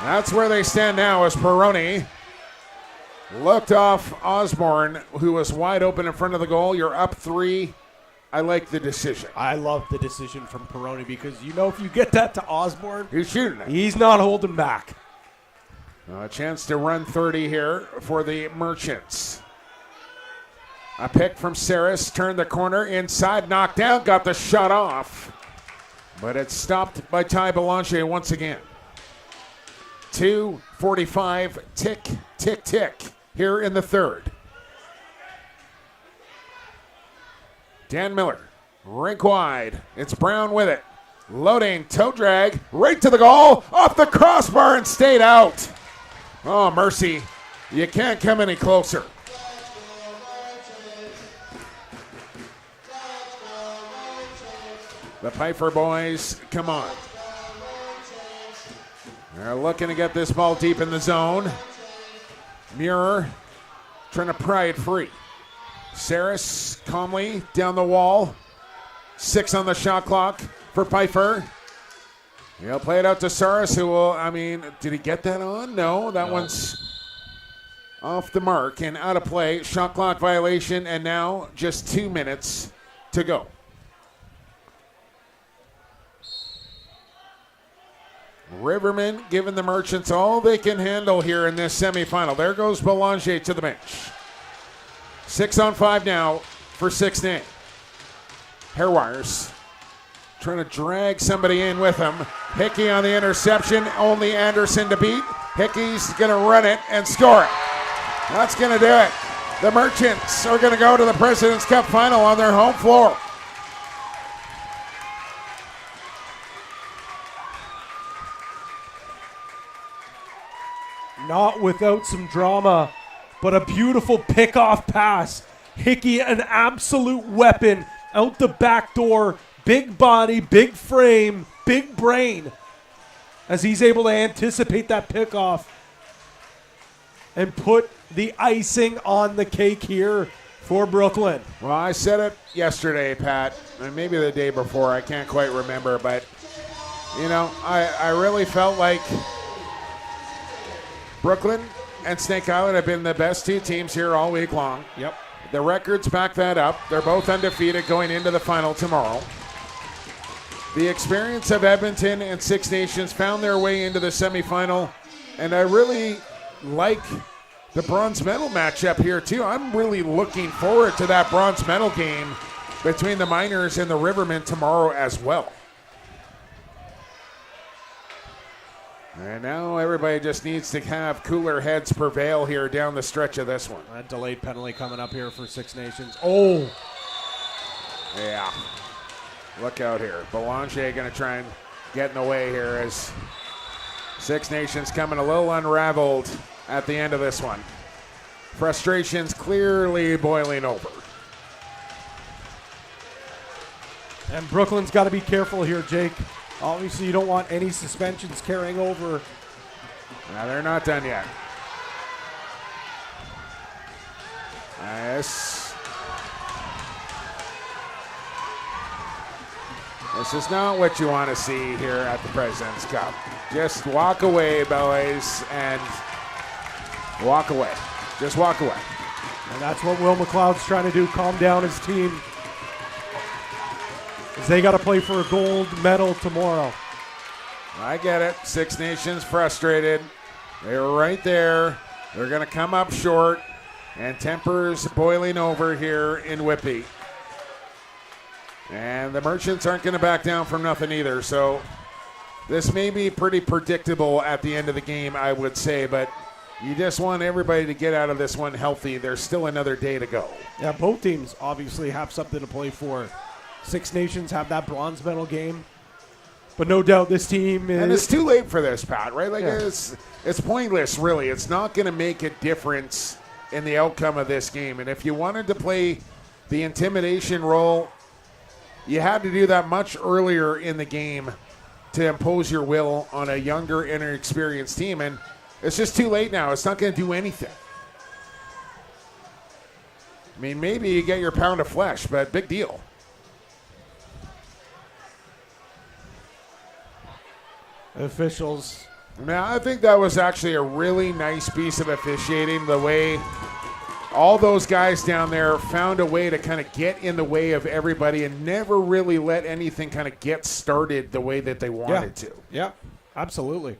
That's where they stand now as Peroni looked off Osborne, who was wide open in front of the goal. You're up 3. I like the decision. I love the decision from Peroni because if you get that to Osborne, he's shooting it. He's not holding back. A chance to run 30 here for the Merchants. A pick from Saris, turned the corner, inside, knocked down, got the shot off. But it's stopped by Ty Belanger once again. 2:45, tick, tick, tick, here in the third. Dan Miller, rink wide. It's Brown with it. Loading, toe drag, right to the goal, off the crossbar and stayed out. Oh, mercy. You can't come any closer. The Piper boys, come on. They're looking to get this ball deep in the zone. Muir trying to pry it free. Saris calmly down the wall. 6 on the shot clock for Piper. He'll play it out to Saris, who will, did he get that on? No, that one's off the mark and out of play. Shot clock violation, and now just 2 minutes to go. Rivermen giving the Merchants all they can handle here in this semifinal. There goes Belanger to the bench. 6 on 5 now for 6-9. Hairwires trying to drag somebody in with him. Hickey on the interception, only Anderson to beat. Hickey's going to run it and score it. That's going to do it. The Merchants are going to go to the President's Cup final on their home floor. Not without some drama, but a beautiful pickoff pass. Hickey, an absolute weapon out the back door. Big body, big frame, big brain, as he's able to anticipate that pickoff and put the icing on the cake here for Brooklyn. Well, I said it yesterday, Pat, and maybe the day before. I can't quite remember, but, I really felt like Brooklyn and Snake Island have been the best 2 teams here all week long. Yep. The records back that up. They're both undefeated going into the final tomorrow. The experience of Edmonton and Six Nations found their way into the semifinal, and I really like the bronze medal matchup here too. I'm really looking forward to that bronze medal game between the Miners and the Rivermen tomorrow as well. And now everybody just needs to have cooler heads prevail here down the stretch of this one. That delayed penalty coming up here for Six Nations. Oh! Yeah. Look out here. Belanger going to try and get in the way here as Six Nations coming a little unraveled at the end of this one. Frustrations clearly boiling over. And Brooklyn's got to be careful here, Jake. Obviously, you don't want any suspensions carrying over. Now, they're not done yet. This is not what you want to see here at the President's Cup. Just walk away, boys, and walk away. Just walk away. And that's what Will McLeod's trying to do, calm down his team. As they got to play for a gold medal tomorrow. I get it. Six Nations frustrated. They were right there. They're going to come up short, and tempers boiling over here in Whitby. And the Merchants aren't going to back down from nothing either. So this may be pretty predictable at the end of the game, I would say, but you just want everybody to get out of this one healthy. There's still another day to go. Yeah, both teams obviously have something to play for. Six Nations have that bronze medal game. But no doubt this team is... And it's too late for this, Pat, right? Like, yeah. It's pointless, really. It's not going to make a difference in the outcome of this game. And if you wanted to play the intimidation role, you had to do that much earlier in the game to impose your will on a younger, inexperienced team. And it's just too late now. It's not going to do anything. I mean, maybe you get your pound of flesh, but big deal. Officials. Now, I think that was actually a really nice piece of officiating, the way all those guys down there found a way to kind of get in the way of everybody and never really let anything kind of get started the way that they wanted to. Yeah, absolutely.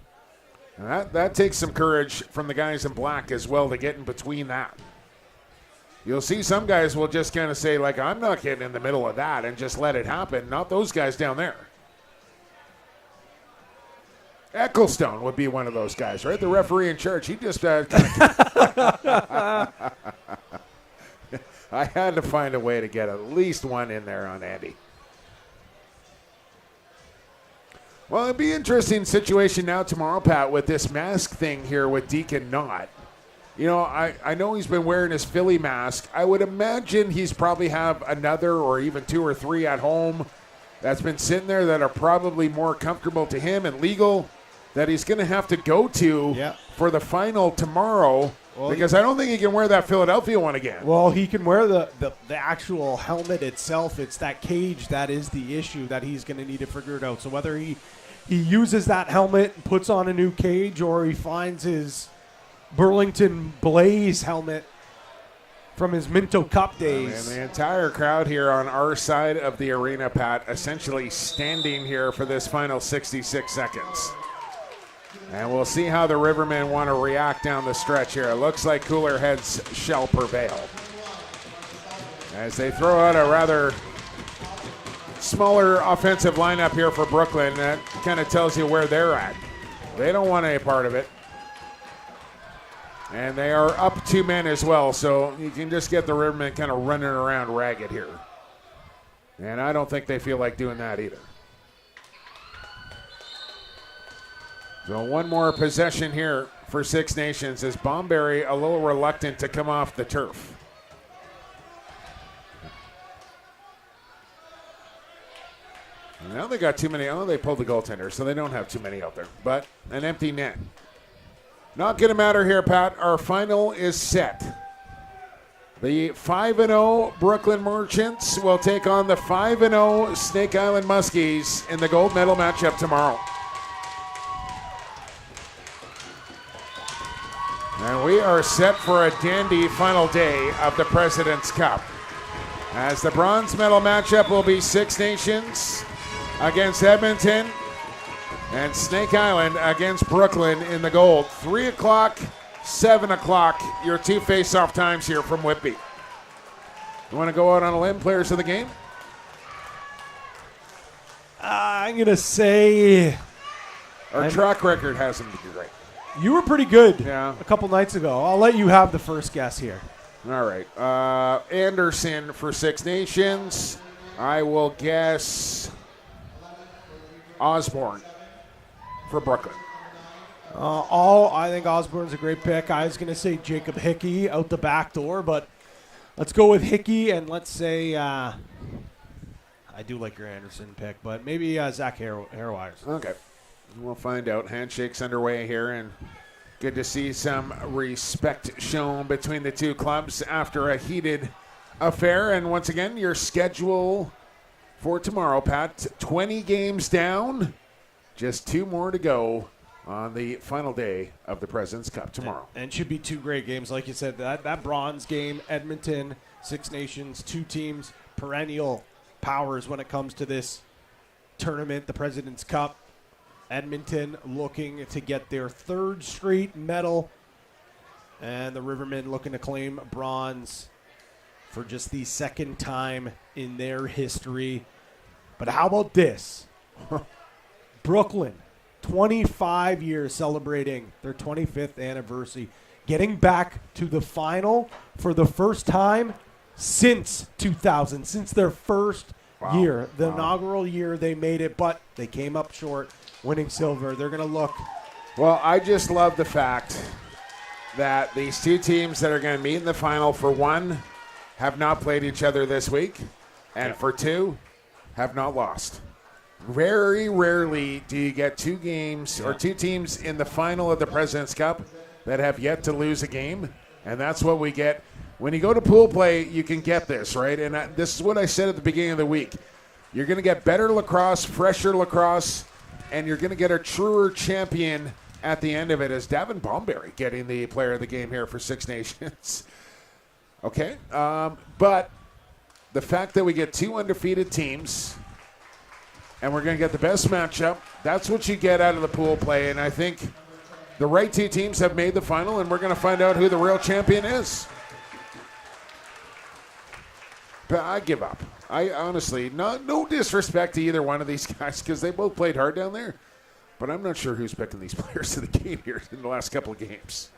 And that takes some courage from the guys in black as well to get in between that. You'll see some guys will just kind of say, like, I'm not getting in the middle of that and just let it happen. Not those guys down there. Ecclestone would be one of those guys, right? The referee in charge. He just kind of I had to find a way to get at least one in there on Andy. Well, it'd be an interesting situation now tomorrow, Pat, with this mask thing here with Deacon Knott. You know, I know he's been wearing his Philly mask. I would imagine he's probably have another or even 2 or 3 at home that's been sitting there that are probably more comfortable to him and legal that he's going to have to go to for the final tomorrow because I don't think he can wear that Philadelphia one again. Well, he can wear the actual helmet itself. It's that cage that is the issue that he's going to need to figure it out. So whether he uses that helmet and puts on a new cage or he finds his Burlington Blaze helmet from his Minto Cup days. And the entire crowd here on our side of the arena, Pat, essentially standing here for this final 66 seconds. And we'll see how the Rivermen want to react down the stretch here. It looks like cooler heads shall prevail. As they throw out a rather smaller offensive lineup here for Brooklyn, that kind of tells you where they're at. They don't want any part of it. And they are up 2 men as well, so you can just get the Rivermen kind of running around ragged here. And I don't think they feel like doing that either. So one more possession here for Six Nations as Bomberry a little reluctant to come off the turf. Now they got too many. Oh, they pulled the goaltender, so they don't have too many out there. But an empty net. Not going to matter here, Pat. Our final is set. The 5-0 Brooklyn Merchants will take on the 5-0 Snake Island Muskies in the gold medal matchup tomorrow. And we are set for a dandy final day of the President's Cup. As the bronze medal matchup will be Six Nations against Edmonton and Snake Island against Brooklyn in the gold. 3 o'clock, 7 o'clock, your 2 face-off times here from Whitby. You want to go out on a limb, players of the game? I'm going to say... Our track record has them to be great. You were pretty good a couple nights ago. I'll let you have the first guess here. All right. Anderson for Six Nations. I will guess Osborne for Brooklyn. I think Osborne's a great pick. I was going to say Jacob Hickey out the back door, but let's go with Hickey, and let's say I do like your Anderson pick, but maybe Zach Harrowires. Okay. We'll find out. Handshakes underway here, and good to see some respect shown between the two clubs after a heated affair. And once again, your schedule for tomorrow, Pat, 20 games down, just 2 more to go on the final day of the President's Cup tomorrow. And should be 2 great games. Like you said, that bronze game, Edmonton, Six Nations, 2 teams, perennial powers when it comes to this tournament, the President's Cup. Edmonton looking to get their 3rd straight medal, and the Rivermen looking to claim bronze for just the 2nd time in their history. But how about this? Brooklyn, 25 years celebrating their 25th anniversary, getting back to the final for the first time since 2000, since their first year. The inaugural year they made it, but they came up short, winning silver. They're going to look. Well, I just love the fact that these 2 teams that are going to meet in the final, for 1, have not played each other this week, and for 2, have not lost. Very rarely do you get 2 games or 2 teams in the final of the President's Cup that have yet to lose a game, and that's what we get. When you go to pool play, you can get this, right? And this is what I said at the beginning of the week. You're going to get better lacrosse, fresher lacrosse, and you're going to get a truer champion at the end of it, as Davin Bomberry getting the player of the game here for Six Nations. Okay. But the fact that we get 2 undefeated teams and we're going to get the best matchup, that's what you get out of the pool play. And I think The right two teams have made the final, and we're going to find out who the real champion is. But I give up. I honestly, no disrespect to either one of these guys because they both played hard down there. But I'm not sure who's picking these players to the game here in the last couple of games.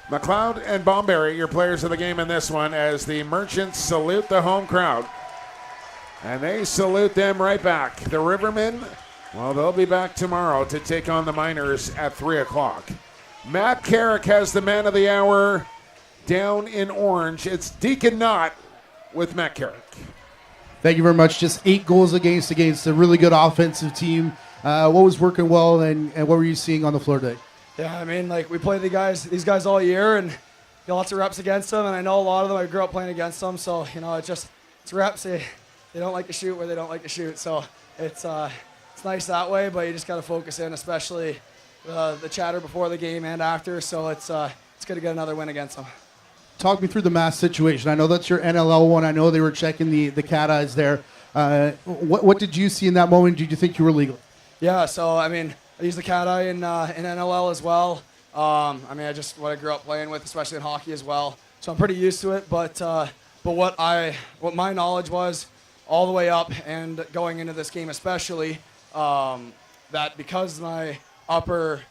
McLeod and Bomberry, your players of the game in this one, as the Merchants salute the home crowd. And they salute them right back. The Rivermen, well, they'll be back tomorrow to take on the Miners at 3 o'clock. Matt Carrick has the man of the hour down in orange. It's Deacon Knott with Matt Carrick. Thank you very much. Just 8 goals against a really good offensive team. What was working well, and what were you seeing on the floor today? Yeah, I mean, like, we play these guys all year and get lots of reps against them, and I know a lot of them, I grew up playing against them, so, you know, it's reps. They don't like to shoot where they don't like to shoot, so it's nice that way, but you just got to focus in, especially the chatter before the game and after, so it's good to get another win against them. Talk me through the mask situation. I know that's your NLL one. I know they were checking the cat eyes there. What did you see in that moment? Did you think you were legal? Yeah, so, I mean, I use the cat eye in NLL as well. I mean, what I grew up playing with, especially in hockey as well. So I'm pretty used to it. But what my knowledge was all the way up and going into this game especially, that because my upper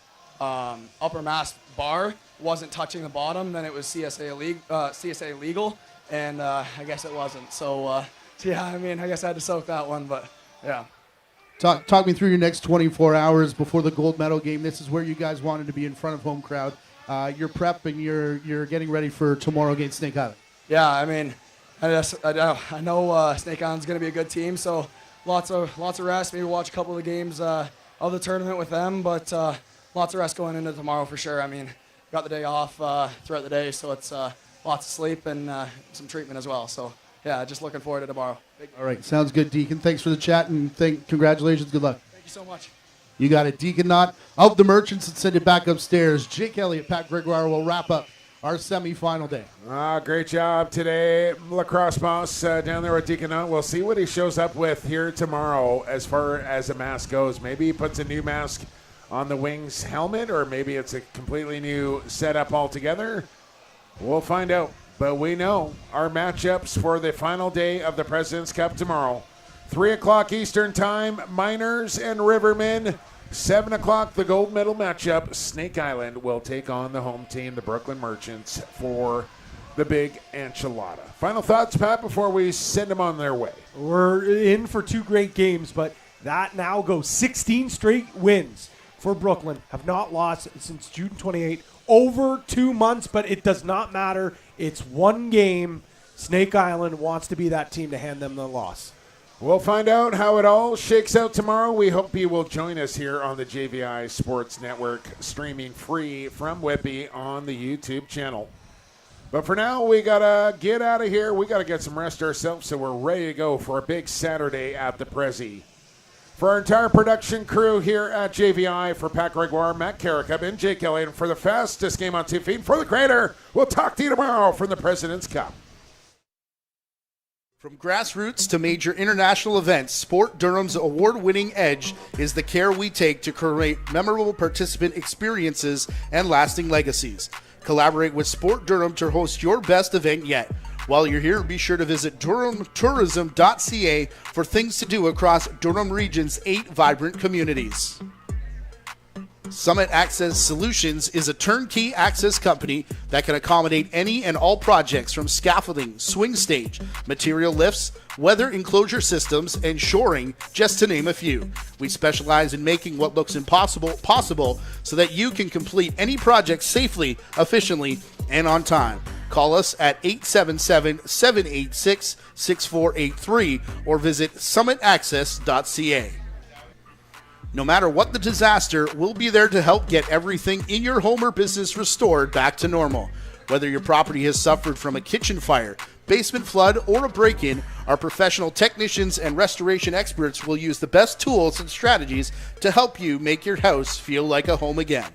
mask bar wasn't touching the bottom, then it was CSA legal, and I guess it wasn't. So yeah, I mean, I guess I had to soak that one, but yeah. Talk me through your next 24 hours before the gold medal game. This is where you guys wanted to be in front of home crowd. You're prepping, you're getting ready for tomorrow against Snake Island. Yeah, I mean, I know Snake Island's going to be a good team, so lots of rest. Maybe watch a couple of the games of the tournament with them, but lots of rest going into tomorrow for sure. I mean, got the day off throughout the day, so it's lots of sleep and some treatment as well. So yeah, just looking forward to tomorrow. All right, sounds good, Deacon. Thanks for the chat, and congratulations. Good luck. Thank you so much. You got it. Deacon Knott of the Merchants, and send it back upstairs. Jake Elliott, Pat Gregoire will wrap up our semifinal day. Great job today, lacrosse boss down there with Deacon Knott. We'll see what he shows up with here tomorrow as far as a mask goes. Maybe he puts a new mask on the Wings helmet, or maybe it's a completely new setup altogether. We'll find out. But we know our matchups for the final day of the President's Cup tomorrow. 3 o'clock Eastern Time, Miners and Rivermen. 7 o'clock, the gold medal matchup. Snake Island will take on the home team, the Brooklyn Merchants, for the big enchilada. Final thoughts, Pat, before we send them on their way? We're in for 2 great games, but that now goes 16 straight wins for Brooklyn. Have not lost since June 28. Over 2 months, but it does not matter. It's 1 game. Snake Island wants to be that team to hand them the loss. We'll find out how it all shakes out tomorrow. We hope you will join us here on the JVI Sports Network, streaming free from Whitby on the YouTube channel. But for now, we got to get out of here. We got to get some rest ourselves, so we're ready to go for a big Saturday at the Prezi. For our entire production crew here at JVI, for Pat Gregoire, Matt Carrick, I've been Jake Elliott, and for the fastest game on 2 feet, for the Crater, we'll talk to you tomorrow from the President's Cup. From grassroots to major international events, Sport Durham's award-winning edge is the care we take to create memorable participant experiences and lasting legacies. Collaborate with Sport Durham to host your best event yet. While you're here, be sure to visit durhamtourism.ca for things to do across Durham Region's 8 vibrant communities. Summit Access Solutions is a turnkey access company that can accommodate any and all projects from scaffolding, swing stage, material lifts, weather enclosure systems, and shoring, just to name a few. We specialize in making what looks impossible possible so that you can complete any project safely, efficiently, and on time. Call us at 877-786-6483 or visit summitaccess.ca. No matter what the disaster, we'll be there to help get everything in your home or business restored back to normal. Whether your property has suffered from a kitchen fire, basement flood, or a break-in, our professional technicians and restoration experts will use the best tools and strategies to help you make your house feel like a home again.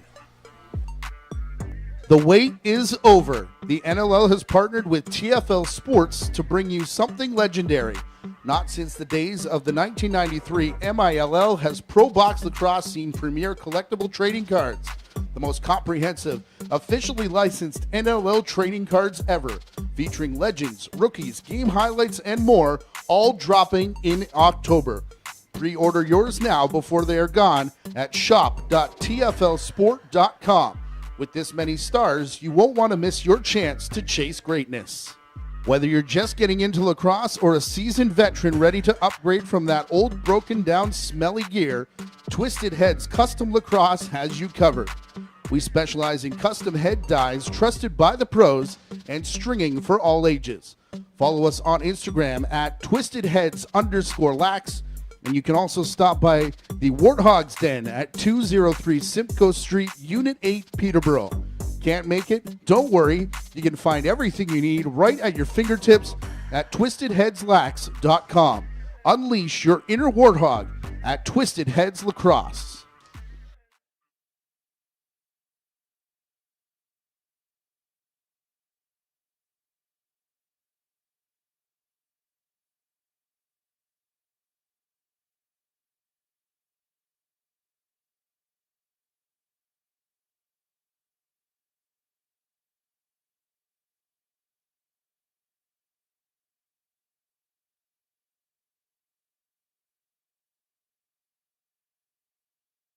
The wait is over. The NLL has partnered with TFL Sports to bring you something legendary. Not since the days of the 1993 MILL has Pro Box Lacrosse seen premier collectible trading cards. The most comprehensive, officially licensed NLL trading cards ever, featuring legends, rookies, game highlights, and more, all dropping in October. Pre-order yours now before they are gone at shop.tflsport.com. With this many stars, you won't want to miss your chance to chase greatness. Whether you're just getting into lacrosse or a seasoned veteran ready to upgrade from that old broken down smelly gear, Twisted Heads Custom Lacrosse has you covered. We specialize in custom head dyes trusted by the pros and stringing for all ages. Follow us on Instagram at twistedheads_lax, and you can also stop by the Warthog's Den at 203 Simcoe Street, Unit 8, Peterborough. Can't make it? Don't worry. You can find everything you need right at your fingertips at twistedheadslax.com. Unleash your inner warthog at Twisted Heads Lacrosse.